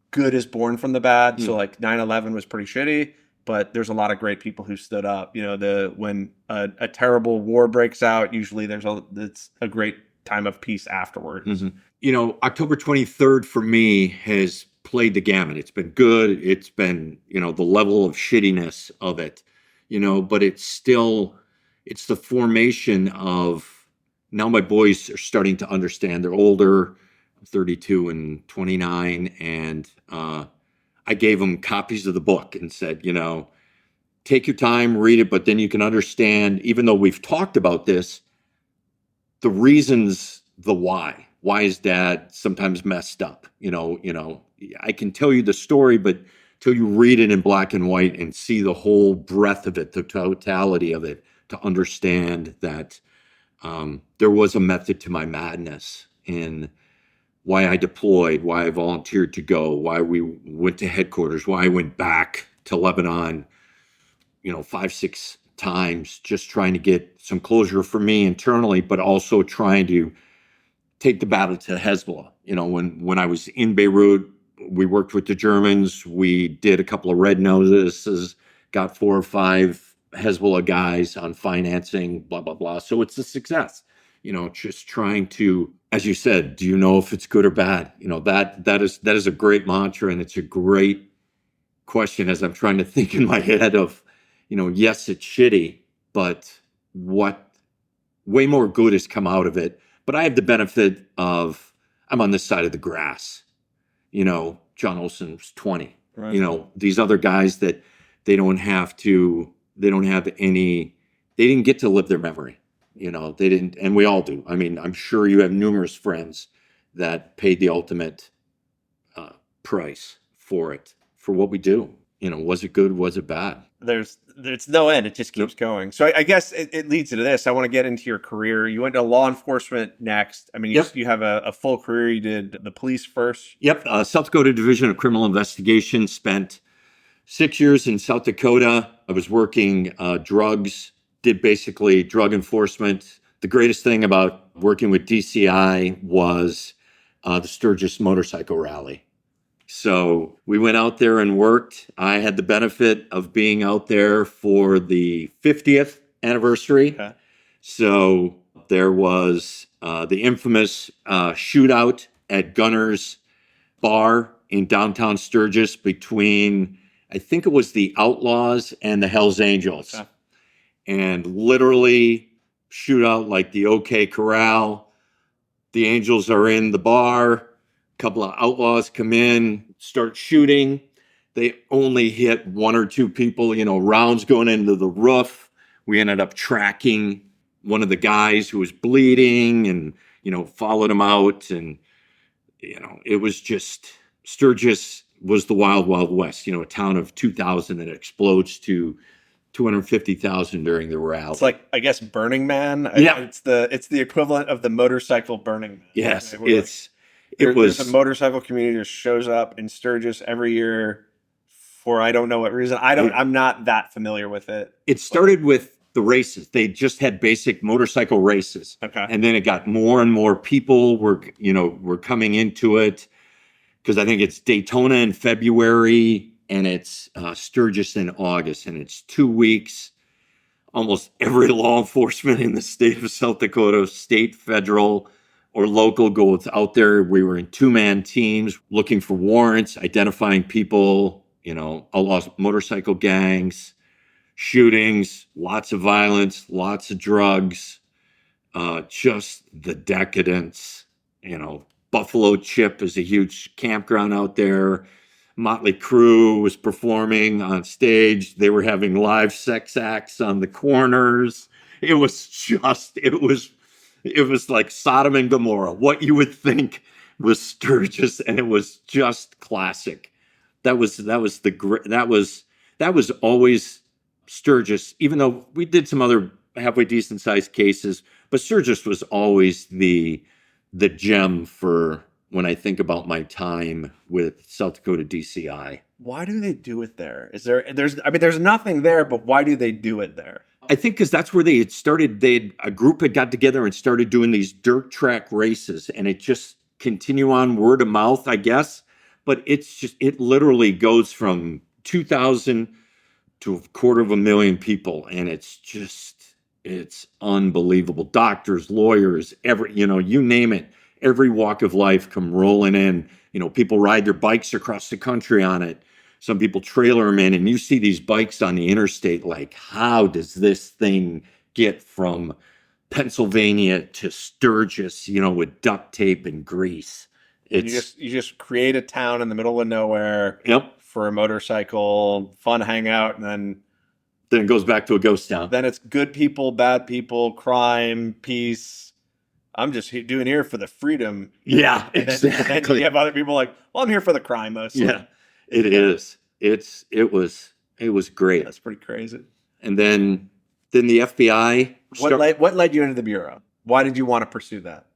Speaker 2: good is born from the bad. So like 9/11 was pretty shitty, but there's a lot of great people who stood up. When a terrible war breaks out, usually it's a great time of peace afterwards.
Speaker 3: October 23rd for me has played the gamut. It's been good. It's been, the level of shittiness of it, but it's the formation of, now my boys are starting to understand. They're older, 32 and 29. And I gave them copies of the book and said, take your time, read it, but then you can understand, even though we've talked about this, the reasons, the why. Why is dad sometimes messed up? I can tell you the story, but till you read it in black and white and see the whole breadth of it, the totality of it, to understand that there was a method to my madness in why I deployed, why I volunteered to go, why we went to headquarters, why I went back to Lebanon, 5, 6 times, just trying to get some closure for me internally, but also trying to take the battle to Hezbollah. When I was in Beirut, we worked with the Germans. We did a couple of red notices, got 4 or 5 Hezbollah guys on financing, blah, blah, blah. So it's a success, just trying to, as you said, do you know if it's good or bad? That is a great mantra, and it's a great question as I'm trying to think in my head of, yes, it's shitty, but what way more good has come out of it. But I have the benefit of, I'm on this side of the grass. John Olson's 20. Right. These other guys that they didn't get to live their memory. They didn't, and we all do. I mean, I'm sure you have numerous friends that paid the ultimate price for it, for what we do. Was it good? Was it bad?
Speaker 2: There's no end. It just keeps going. So I guess it leads into this. I want to get into your career. You went to law enforcement next. I mean, you have a full career. You did the police first.
Speaker 3: Yep. South Dakota Division of Criminal Investigation. Spent 6 years in South Dakota. I was working drugs, did basically drug enforcement. The greatest thing about working with DCI was the Sturgis motorcycle rally. So we went out there and worked. I had the benefit of being out there for the 50th anniversary. Okay. So there was the infamous shootout at Gunner's Bar in downtown Sturgis between, I think it was the Outlaws and the Hells Angels. Okay. And literally shootout like the OK Corral. The Angels are in the bar. Couple of outlaws come in, start shooting. They only hit 1 or 2 people, rounds going into the roof. We ended up tracking one of the guys who was bleeding and, followed him out. And, it was just, Sturgis was the wild, wild west, a town of 2,000 that explodes to 250,000 during the rally.
Speaker 2: It's like, I guess, Burning Man.
Speaker 3: Yeah.
Speaker 2: It's the equivalent of the motorcycle Burning Man.
Speaker 3: Yes,
Speaker 2: right? There's a motorcycle community that shows up in Sturgis every year for I don't know what reason. I'm not that familiar with it.
Speaker 3: It started with the races. They just had basic motorcycle races.
Speaker 2: Okay.
Speaker 3: And then it got more and more people were coming into it, because I think it's Daytona in February and it's Sturgis in August, and it's 2 weeks. Almost every law enforcement in the state of South Dakota, state, federal, or local, goes out there. We were in 2-man teams looking for warrants, identifying people, outlaw motorcycle gangs, shootings, lots of violence, lots of drugs, just the decadence. Buffalo Chip is a huge campground out there. Motley Crue was performing on stage. They were having live sex acts on the corners. It was like Sodom and Gomorrah. What you would think was Sturgis, and it was just classic. That was always Sturgis, even though we did some other halfway decent sized cases, but Sturgis was always the gem for when I think about my time with South Dakota DCI.
Speaker 2: Why do they do it there? There's nothing there, but why do they do it there?
Speaker 3: I think because that's where they had started. A group had got together and started doing these dirt track races, and it just continue on word of mouth, I guess. But it literally goes from 2,000 to 250,000 people, and it's unbelievable. Doctors, lawyers, you name it. Every walk of life come rolling in. People ride their bikes across the country on it. Some people trailer them in, and you see these bikes on the interstate. Like, how does this thing get from Pennsylvania to Sturgis, with duct tape and grease?
Speaker 2: You just create a town in the middle of nowhere.
Speaker 3: Yep.
Speaker 2: For a motorcycle, fun hangout, and then
Speaker 3: it goes back to a ghost town.
Speaker 2: Then it's good people, bad people, crime, peace. I'm just doing here for the freedom.
Speaker 3: Yeah,
Speaker 2: and
Speaker 3: exactly.
Speaker 2: Then you have other people like, well, I'm here for the crime mostly.
Speaker 3: Yeah, it is. It was great.
Speaker 2: That's pretty crazy.
Speaker 3: And then the FBI.
Speaker 2: What led you into the Bureau? Why did you want to pursue that?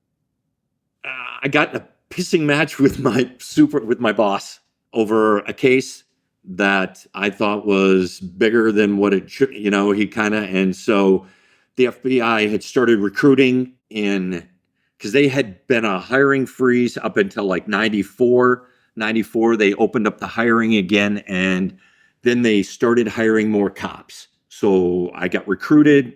Speaker 3: I got in a pissing match with my boss over a case that I thought was bigger than what it should. And so the FBI had started recruiting because they had been a hiring freeze up until like 94. 94, they opened up the hiring again, and then they started hiring more cops. So I got recruited.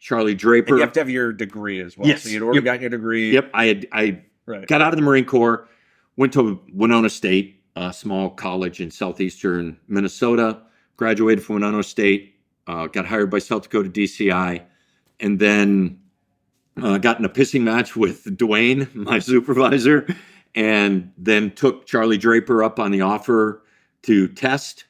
Speaker 3: Charlie Draper.
Speaker 2: And you have to have your degree as well.
Speaker 3: Yes.
Speaker 2: So you'd already gotten your degree.
Speaker 3: Yep. I got out of the Marine Corps, went to Winona State, a small college in southeastern Minnesota, graduated from Winona State, got hired by South Dakota DCI, and then got in a pissing match with Dwayne, my supervisor, and then took Charlie Draper up on the offer to test,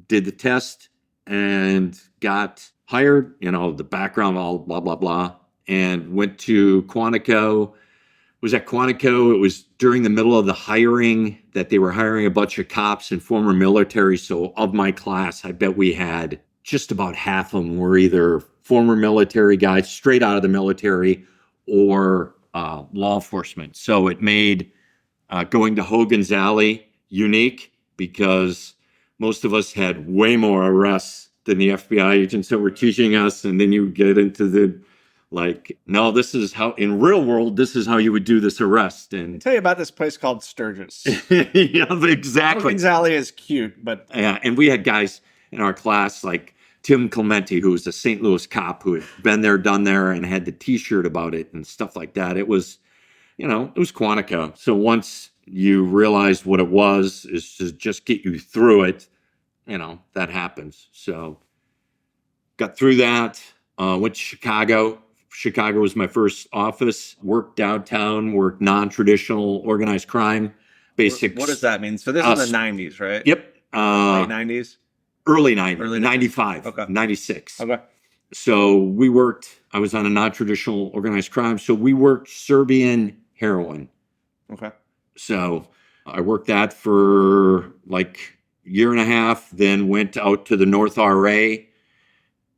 Speaker 3: did the test, and got hired, the background, all blah, blah, blah, and went to Quantico. Was at Quantico. It was during the middle of the hiring that they were hiring a bunch of cops and former military. So of my class, I bet we had just about half of them were either former military guys straight out of the military or law enforcement. So it made going to Hogan's Alley unique because most of us had way more arrests than the FBI agents that were teaching us. And then you get into the no, this is how, in real world, this is how you would do this arrest. And
Speaker 2: I'll tell you about this place called Sturgis.
Speaker 3: Yeah, exactly.
Speaker 2: Hogan's Alley is cute, but...
Speaker 3: Yeah, and we had guys in our class like Tim Clementi, who was a St. Louis cop who had been there, done there, and had the T-shirt about it and stuff like that. It was, it was Quantico. So once you realized what it was, is to just get you through it, that happens. So got through that, went to Chicago. Chicago was my first office, worked downtown, worked non-traditional organized crime, basics.
Speaker 2: What does that mean? So this is the 90s, right?
Speaker 3: Yep.
Speaker 2: Late 90s?
Speaker 3: Early 90s, 95,
Speaker 2: okay.
Speaker 3: 96.
Speaker 2: Okay.
Speaker 3: So I was on a non-traditional organized crime. So we worked Serbian heroin.
Speaker 2: Okay.
Speaker 3: So I worked that for like a year and a half, then went out to the North RA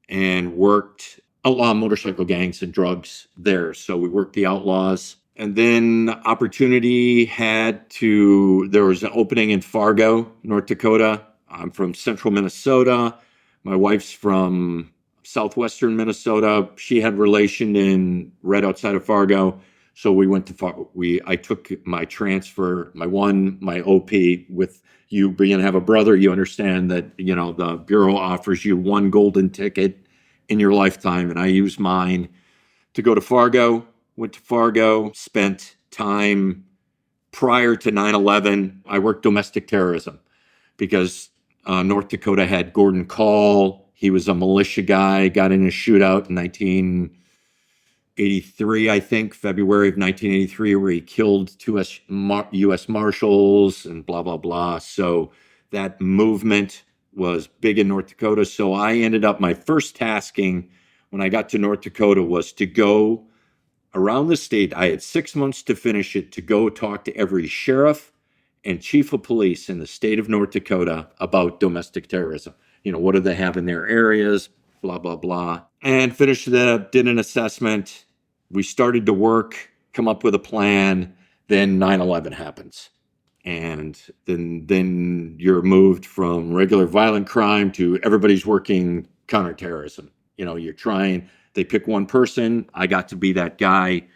Speaker 3: and worked outlaw motorcycle gangs and drugs there. So we worked the outlaws. And then opportunity there was an opening in Fargo, North Dakota. I'm from central Minnesota. My wife's from southwestern Minnesota. She had relation right outside of Fargo. So we went to Fargo. I took my transfer, my OP. With you being have a brother, you understand that, the Bureau offers you one golden ticket in your lifetime, and I used mine to go to Fargo. Went to Fargo, spent time prior to 9/11. I worked domestic terrorism because North Dakota had Gordon Call. He was a militia guy, got in a shootout in 1983, I think, February of 1983, where he killed two U.S. Marshals and blah, blah, blah. So that movement was big in North Dakota. So I ended up, my first tasking when I got to North Dakota was to go around the state. I had 6 months to finish it, to go talk to every sheriff and chief of police in the state of North Dakota about domestic terrorism. What do they have in their areas, blah, blah, blah. And finished that up, did an assessment. We started to work, come up with a plan. Then 9/11 happens. And then you're moved from regular violent crime to everybody's working counterterrorism. They pick one person. I got to be that guy.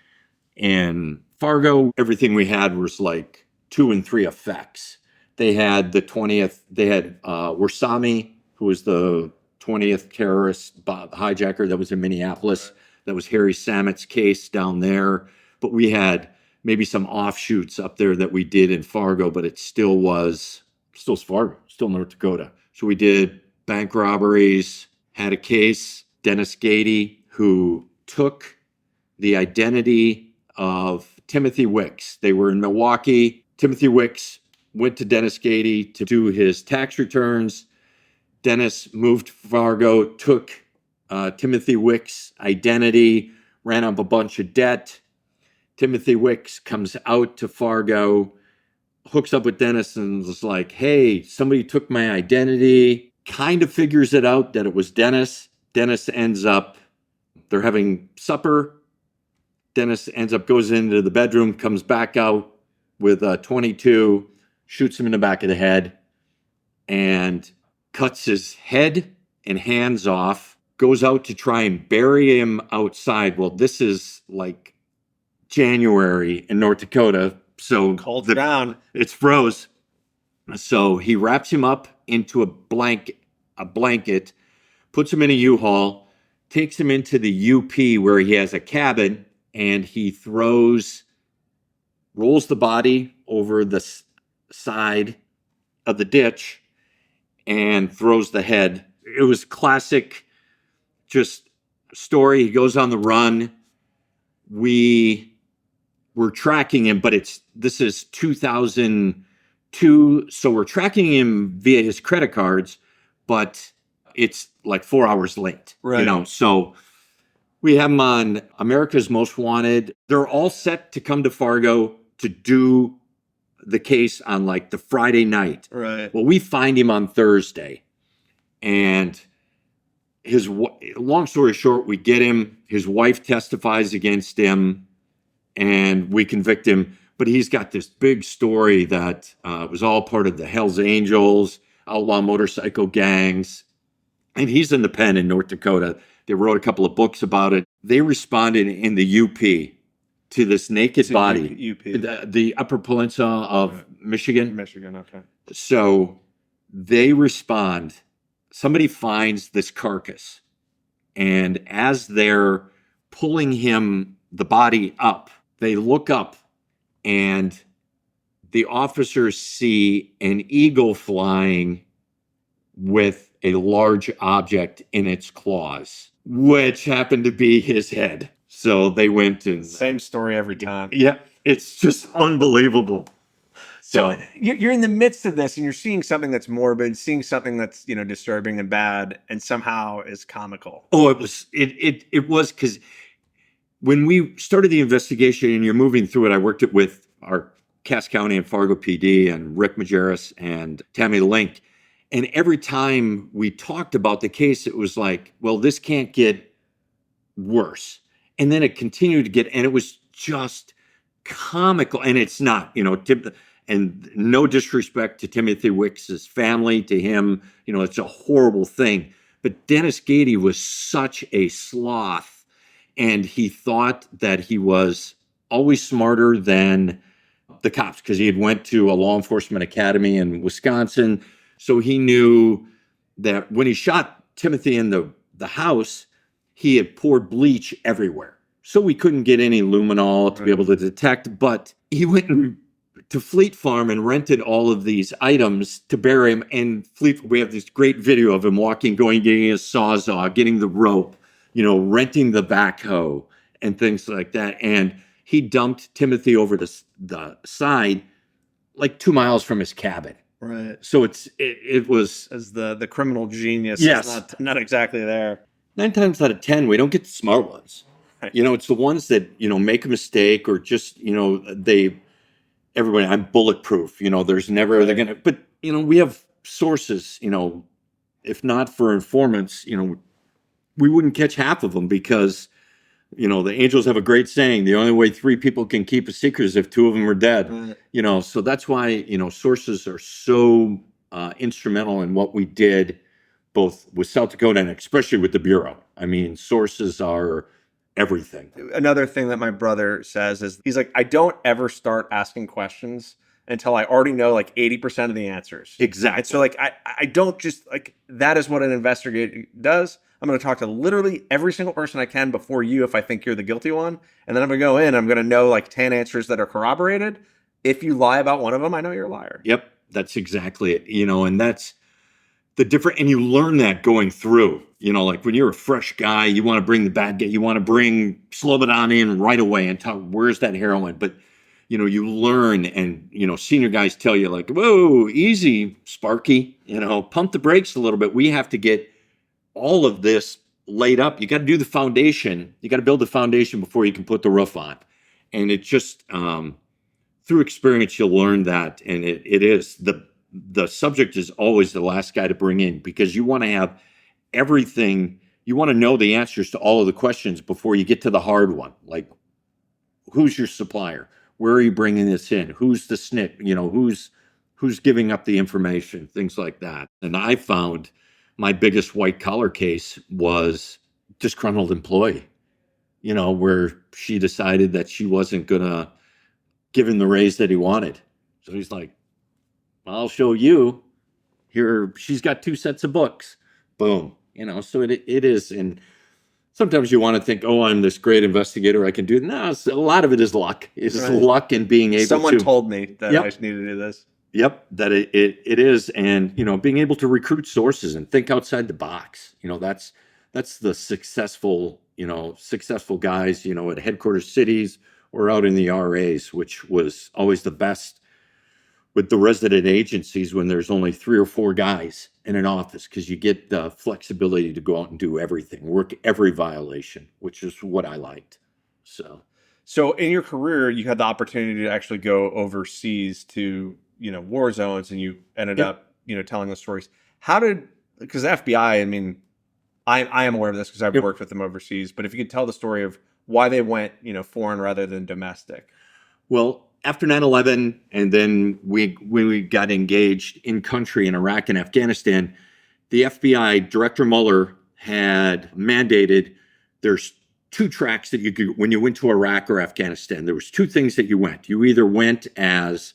Speaker 3: In Fargo, everything we had was like 2 and 3 effects. They had the 20th, they had Warsami, who was the 20th terrorist hijacker that was in Minneapolis. That was Harry Samet's case down there. But we had maybe some offshoots up there that we did in Fargo, but it still Fargo, still North Dakota. So we did bank robberies, had a case, Dennis Gady, who took the identity of Timothy Wicks. They were in Milwaukee. Timothy Wicks went to Dennis Gady to do his tax returns. Dennis moved to Fargo, took Timothy Wicks' identity, ran up a bunch of debt. Timothy Wicks comes out to Fargo, hooks up with Dennis and was like, hey, somebody took my identity, kind of figures it out that it was Dennis. Dennis ends up, they're having supper. Dennis ends up, goes into the bedroom, comes back out with a 22, shoots him in the back of the head, and cuts his head and hands off, goes out to try and bury him outside. Well, this is like January in North Dakota, so
Speaker 2: cold down.
Speaker 3: It's froze. So he wraps him up into a blanket, puts him in a U-Haul, takes him into the UP where he has a cabin, and he rolls the body over the side of the ditch and throws the head. It was classic, just story. He goes on the run. We were tracking him, but this is 2002, so we're tracking him via his credit cards, but it's like 4 hours late.
Speaker 2: Right.
Speaker 3: So we have him on America's Most Wanted. They're all set to come to Fargo to do the case on like the Friday night.
Speaker 2: Right.
Speaker 3: Well, we find him on Thursday, and long story short, we get him. His wife testifies against him, and we convict him. But he's got this big story that was all part of the Hells Angels, outlaw motorcycle gangs. And he's in the pen in North Dakota. They wrote a couple of books about it. They responded in the UP to this naked body.
Speaker 2: UP.
Speaker 3: The Upper Peninsula of Michigan.
Speaker 2: Michigan, okay.
Speaker 3: So they respond. Somebody finds this carcass. And as they're pulling the body up, they look up, and the officers see an eagle flying with a large object in its claws, which happened to be his head. So they went and...
Speaker 2: Same story every time.
Speaker 3: Yeah, it's just unbelievable.
Speaker 2: So you're in the midst of this, and you're seeing something that's morbid, seeing something that's disturbing and bad, and somehow is comical.
Speaker 3: Oh, it was because when we started the investigation and you're moving through it, I worked it with our Cass County and Fargo PD and Rick Majerus and Tammy Link. And every time we talked about the case, it was like, well, this can't get worse. And then it continued to get, and it was just comical. And it's not, and no disrespect to Timothy Wicks' family, to him, it's a horrible thing. But Dennis Gady was such a sloth. And he thought that he was always smarter than the cops because he had went to a law enforcement academy in Wisconsin. So he knew that when he shot Timothy in the house, he had poured bleach everywhere. So we couldn't get any luminol to be able to detect. But he went to Fleet Farm and rented all of these items to bury him. And we have this great video of him getting his sawzall, getting the rope, renting the backhoe and things like that. And he dumped Timothy over the side like 2 miles from his cabin.
Speaker 2: Right.
Speaker 3: So it was,
Speaker 2: As the criminal genius
Speaker 3: Yes.
Speaker 2: is not exactly there.
Speaker 3: 9 times out of 10, we don't get the smart ones.
Speaker 2: Right.
Speaker 3: It's the ones that, make a mistake or just, everybody, I'm bulletproof, there's never, they're going to, but, we have sources, if not for informants, we wouldn't catch half of them because, the angels have a great saying, the only way 3 people can keep a secret is if 2 of them are dead,
Speaker 2: Right.
Speaker 3: So that's why, sources are so instrumental in what we did both with South Dakota and especially with the Bureau. I mean, sources are everything.
Speaker 2: Another thing that my brother says is he's like, I don't ever start asking questions until I already know like 80% of the answers.
Speaker 3: Exactly.
Speaker 2: And so like I don't just like that is what an investigator does. I'm going to talk to literally every single person I can before you if I think you're the guilty one. And then I'm going to go in, I'm going to know like 10 answers that are corroborated. If you lie about one of them, I know you're a liar.
Speaker 3: Yep, that's exactly it. And that's the different, and you learn that going through, like when you're a fresh guy, you want to bring the bad guy, you want to bring Slobodan in right away and talk, where's that heroin? But, you learn and, senior guys tell you like, whoa, easy, Sparky, pump the brakes a little bit. We have to get all of this laid up. You got to do the foundation. You got to build the foundation before you can put the roof on. And it just, through experience, you'll learn that. And it is the subject is always the last guy to bring in because you want to have everything. You want to know the answers to all of the questions before you get to the hard one. Like, who's your supplier? Where are you bringing this in? Who's the snitch? Who's giving up the information? Things like that. And I found my biggest white collar case was disgruntled employee, where she decided that she wasn't going to give him the raise that he wanted. So he's like, I'll show you. Here, she's got 2 sets of books. Boom. So it is. And sometimes you want to think, oh, I'm this great investigator. I can do it. No, a lot of it is luck. It's
Speaker 2: Right.
Speaker 3: luck in being able
Speaker 2: Someone
Speaker 3: to.
Speaker 2: told me that
Speaker 3: Yep.
Speaker 2: I just needed to do this.
Speaker 3: Yep, that it is. And, being able to recruit sources and think outside the box. That's the successful guys, at headquarters cities or out in the RAs, which was always the best with the resident agencies when there's only 3 or 4 guys in an office, because you get the flexibility to go out and do everything, work every violation, which is what I liked. So
Speaker 2: in your career, you had the opportunity to actually go overseas to, war zones, and you ended
Speaker 3: Yep.
Speaker 2: up, telling the stories. Because the FBI, I mean, I am aware of this because I've
Speaker 3: Yep.
Speaker 2: worked with them overseas, but if you could tell the story of why they went, foreign rather than domestic.
Speaker 3: Well, after 9/11, and then when we got engaged in country in Iraq and Afghanistan, the FBI Director Mueller had mandated there's 2 tracks that you could, when you went to Iraq or Afghanistan, there was 2 things that you went. You either went as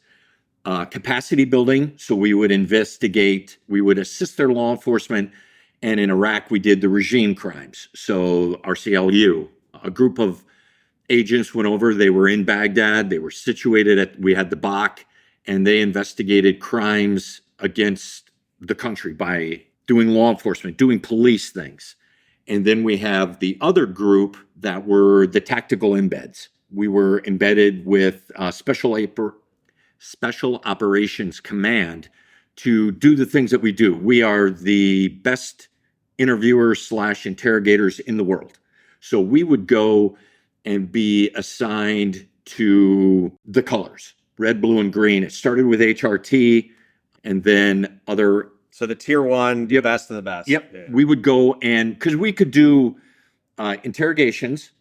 Speaker 3: capacity building, so we would investigate, we would assist their law enforcement, and in Iraq we did the regime crimes. So RCLU, a group of agents went over, they were in Baghdad, they were situated we had the BAC, and they investigated crimes against the country by doing law enforcement, doing police things. And then we have the other group that were the tactical embeds. We were embedded with Special Operations Command to do the things that we do. We are the best interviewers / interrogators in the world. So we would go and be assigned to the colors, red, blue, and green. It started with HRT and then other.
Speaker 2: So the tier 1, the best of the best.
Speaker 3: Yep.
Speaker 2: Yeah.
Speaker 3: We would go because we could do interrogations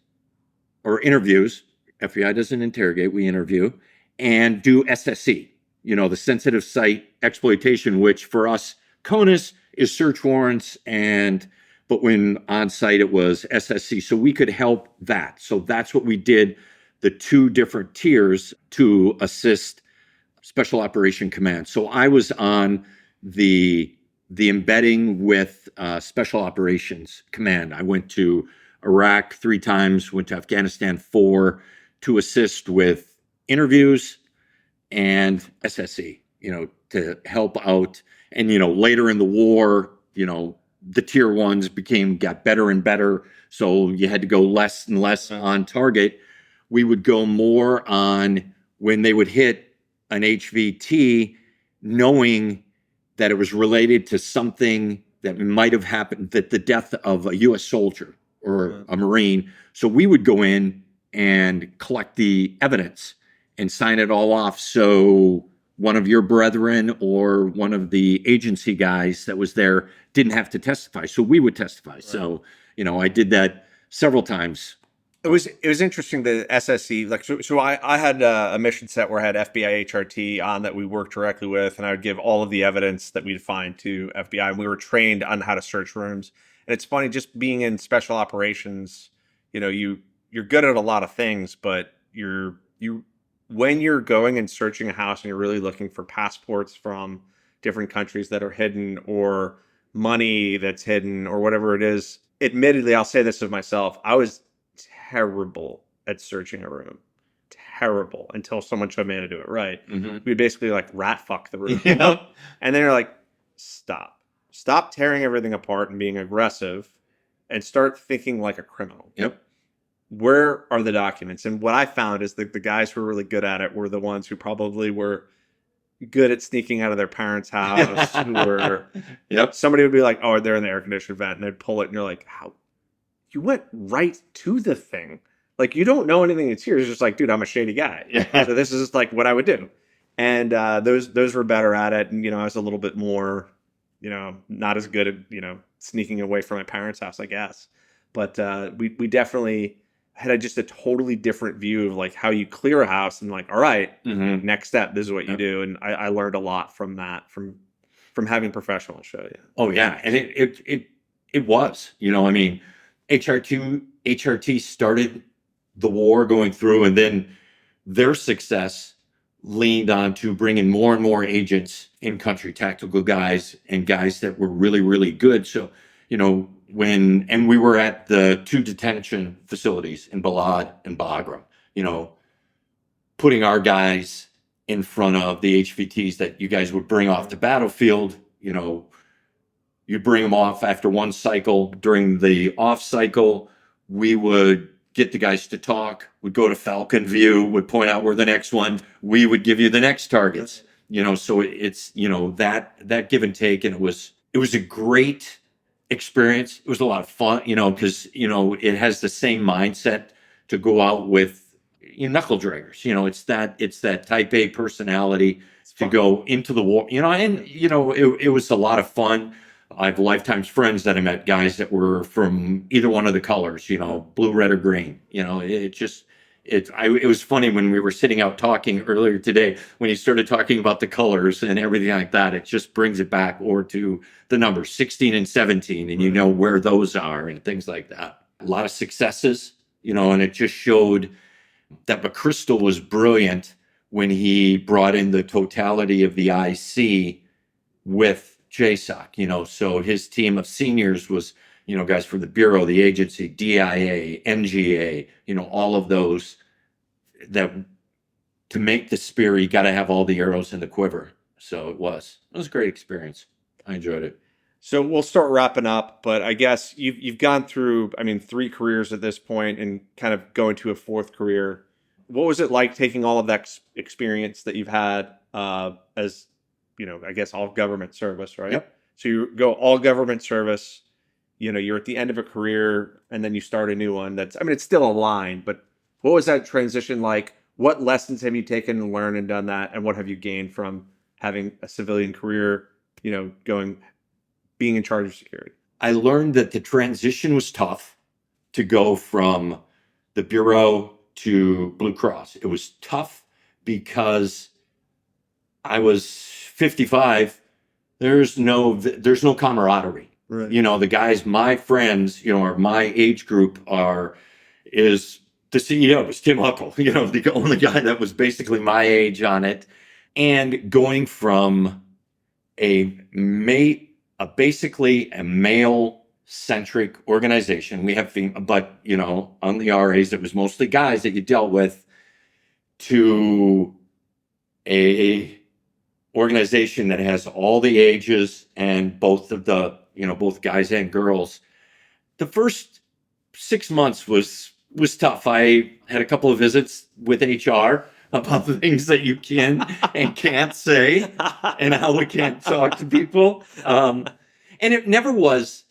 Speaker 3: or interviews. FBI doesn't interrogate, we interview, and do SSE, the sensitive site exploitation, which for us, CONUS is search warrants, but when on site it was SSC. So we could help that. So that's what we did, the 2 different tiers to assist Special Operation Command. So I was on the embedding with Special Operations Command. I went to Iraq 3 times, went to Afghanistan 4 to assist with interviews and SSE, to help out. And, later in the war, the tier 1s got better and better. So you had to go less and less on target. We would go more on when they would hit an HVT knowing that it was related to something that might have happened, that the death of a U.S. soldier or a Marine. So we would go in and collect the evidence and sign it all off. So one of your brethren or one of the agency guys that was there didn't have to testify. So we would testify. Right. So, I did that several times.
Speaker 2: It was interesting, the SSE, like, so I had a mission set where I had FBI HRT on that we worked directly with, and I would give all of the evidence that we'd find to FBI, and we were trained on how to search rooms. And it's funny, just being in special operations, you're good at a lot of things, but when you're going and searching a house and you're really looking for passports from different countries that are hidden, or money that's hidden, or whatever it is, admittedly, I'll say this of myself, I was terrible at searching a room. Terrible, until someone showed me how to do it right. Mm-hmm. We'd basically like rat fuck the room.
Speaker 3: Yeah.
Speaker 2: And then you're like, stop tearing everything apart and being aggressive, and start thinking like a criminal.
Speaker 3: Yep.
Speaker 2: Where are the documents? And what I found is that the guys who were really good at it were the ones who probably were good at sneaking out of their parents' house. Who were,
Speaker 3: yep.
Speaker 2: Somebody would be like, oh, they're in the air conditioned vent, and they'd pull it, and you're like, how? You went right to the thing. Like, you don't know anything that's here. It's just like, dude, I'm a shady guy.
Speaker 3: Yeah.
Speaker 2: So this is just like what I would do. And those were better at it. And, I was a little bit more, not as good at, sneaking away from my parents' house, I guess. But we definitely had just a totally different view of like how you clear a house, and like, all right, mm-hmm. next step, this is what you do. And I learned a lot from that, from having professionals show you.
Speaker 3: Oh, yeah. And it was, HRT started the war going through, and then their success leaned on to bringing more and more agents in country, tactical guys and guys that were really, really good. So, and we were at the 2 detention facilities in Balad and Bagram, putting our guys in front of the HVTs that you guys would bring off the battlefield. You'd bring them off after one cycle. During the off cycle, we would get the guys to talk. We'd go to Falcon View, would point out where the next one. We would give you the next targets. So it's, that give and take. And it was a great experience. It was a lot of fun, because, it has the same mindset to go out with knuckle draggers. It's that type A personality to go into the war, it was a lot of fun. I have lifetime friends that I met, guys that were from either one of the colors, blue, red, or green. It was funny when we were sitting out talking earlier today, when you started talking about the colors and everything like that, it just brings it back or to the numbers 16 and 17, and where those are and things like that. A lot of successes, and it just showed that McChrystal was brilliant when he brought in the totality of the IC with JSOC, so his team of seniors was, guys from the Bureau, the agency, DIA, NGA, all of those, that to make the spear, you got to have all the arrows in the quiver. So it was a great experience. I enjoyed it.
Speaker 2: So we'll start wrapping up, but I guess you've gone through, 3 careers at this point and kind of going to a 4th career. What was it like taking all of that experience that you've had as, I guess all government service, right?
Speaker 3: Yep.
Speaker 2: So you go all government service, you're at the end of a career, and then you start a new one that's, it's still aligned, but what was that transition like? What lessons have you taken and learned and done that? And what have you gained from having a civilian career, being in charge of security?
Speaker 3: I learned that the transition was tough to go from the Bureau to Blue Cross. It was tough because I was 55. There's no camaraderie. Right. The guys, my friends, or my age group is the CEO was Tim Huckle, the only guy that was basically my age on it. And going from basically a male-centric organization, we have, but, on the RAs, it was mostly guys that you dealt with, to a organization that has all the ages and both guys and girls. The first 6 months was tough. I had a couple of visits with HR, about the things that you can and can't say and how we can't talk to people. And it never was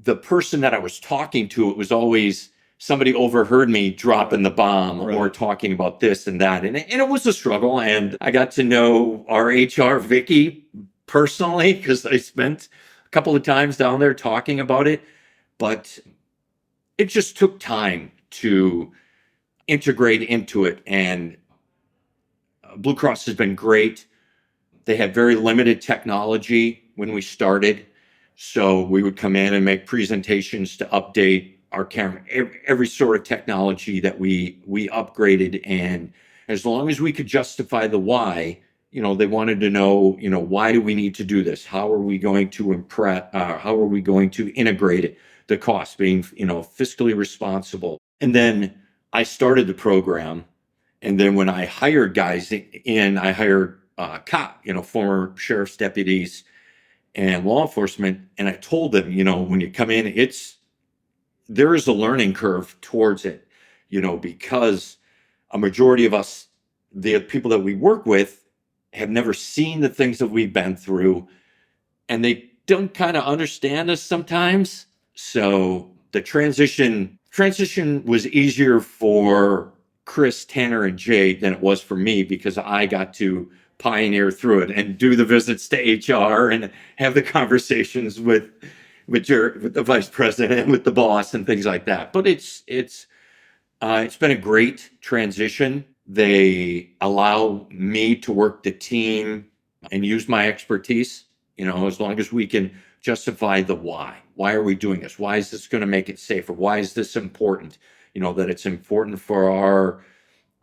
Speaker 3: the person that I was talking to. It was always somebody overheard me dropping the bomb or talking about this and that. And it was a struggle. And I got to know our HR, Vicky, personally, because I spent a couple of times down there talking about it. But it just took time to integrate into it. And Blue Cross has been great. They had very limited technology when we started. So we would come in and make presentations to update our camera, every sort of technology that we upgraded. And as long as we could justify the why, they wanted to know, why do we need to do this? How are we going to how are we going to integrate it? The cost being, fiscally responsible. And then I started the program. And then when I hired guys in, I hired former sheriff's deputies and law enforcement. And I told them, when you come in, there is a learning curve towards it, because a majority of us, the people that we work with, have never seen the things that we've been through, and they don't kind of understand us sometimes. So the transition was easier for Chris, Tanner, and Jay than it was for me, because I got to pioneer through it and do the visits to HR and have the conversations with the vice president and with the boss and things like that. But it's been a great transition. They allow me to work the team and use my expertise, as long as we can justify the why. Why are we doing this? Why is this going to make it safer? Why is this important? That it's important for our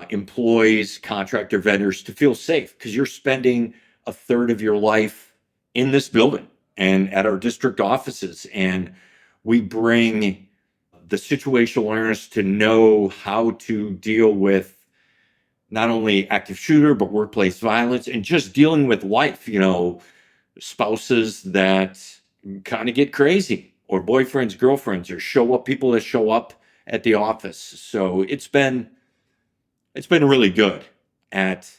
Speaker 3: employees, contractor vendors to feel safe, because you're spending a third of your life in this building and at our district offices. And we bring the situational awareness to know how to deal with not only active shooter, but workplace violence, and just dealing with life, spouses that kind of get crazy, or boyfriends, girlfriends, or people that show up at the office. So it's been really good at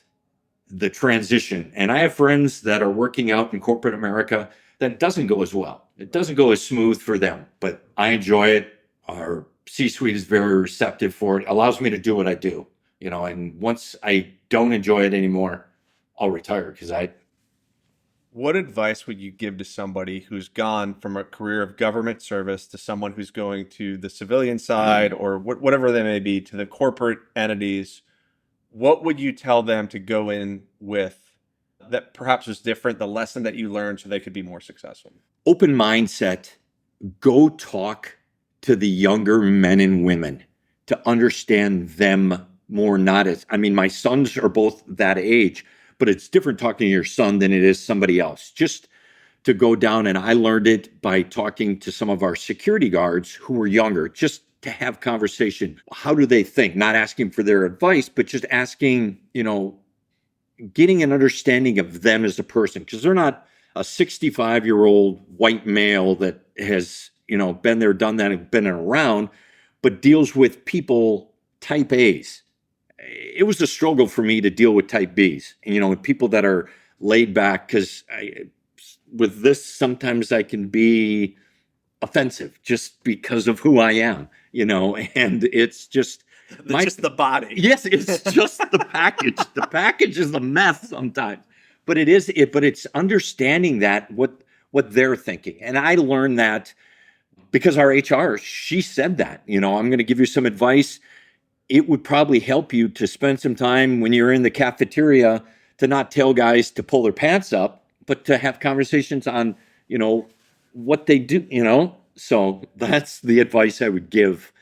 Speaker 3: the transition. And I have friends that are working out in corporate America that it doesn't go as well. It doesn't go as smooth for them, but I enjoy it. Our C-suite is very receptive for it. Allows me to do what I do, and once I don't enjoy it anymore, I'll retire, because
Speaker 2: What advice would you give to somebody who's gone from a career of government service to someone who's going to the civilian side, or whatever they may be, to the corporate entities? What would you tell them to go in with that perhaps was different, the lesson that you learned, so they could be more successful?
Speaker 3: Open mindset. Go talk to the younger men and women to understand them more. My sons are both that age, but it's different talking to your son than it is somebody else. Just to go down, and I learned it by talking to some of our security guards who were younger, just to have conversation. How do they think? Not asking for their advice, but just asking, getting an understanding of them as a person, because they're not a 65-year-old white male that has, been there, done that, and been around, but deals with people type A's. It was a struggle for me to deal with type B's, and, people that are laid back, because with this, sometimes I can be offensive just because of who I am, and it's just
Speaker 2: the body.
Speaker 3: Yes, it's just the package. The package is the mess sometimes, but it's understanding that what they're thinking. And I learned that because our HR, she said that, I'm going to give you some advice. It would probably help you to spend some time when you're in the cafeteria to not tell guys to pull their pants up, but to have conversations on, what they do, So that's the advice I would give,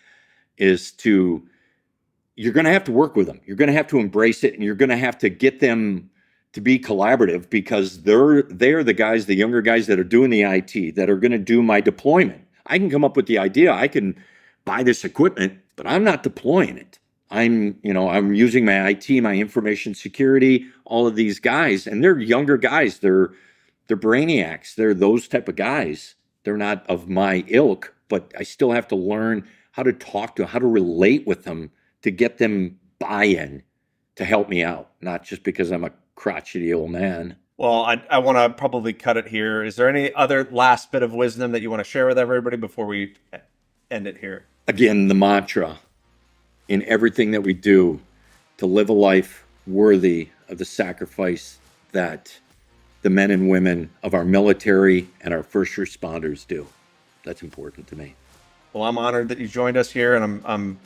Speaker 3: is you're going to have to work with them. You're going to have to embrace it, and you're going to have to get them to be collaborative, because they're the guys, the younger guys that are doing the IT, that are going to do my deployment. I can come up with the idea. I can buy this equipment, but I'm not deploying it. I'm using my IT, my information security, all of these guys, and they're younger guys. They're brainiacs. They're those type of guys. They're not of my ilk, but I still have to learn how to talk to them, how to relate with them, to get them buy-in to help me out, not just because I'm a crotchety old man.
Speaker 2: Well, I want to probably cut it here. Is there any other last bit of wisdom that you want to share with everybody before we end it here?
Speaker 3: Again, the mantra in everything that we do, to live a life worthy of the sacrifice that the men and women of our military and our first responders do. That's important to me.
Speaker 2: Well, I'm honored that you joined us here, and I'm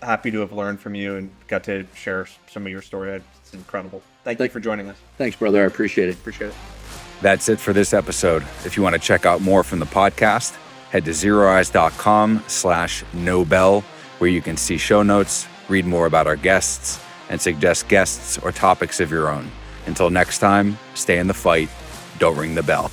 Speaker 2: happy to have learned from you and got to share some of your story. It's incredible. Thank you for joining us.
Speaker 3: Thanks, brother. I appreciate it.
Speaker 2: Appreciate it.
Speaker 1: That's it for this episode. If you want to check out more from the podcast, head to zeroeyes.com/nobel, where you can see show notes, read more about our guests, and suggest guests or topics of your own. Until next time, stay in the fight. Don't ring the bell.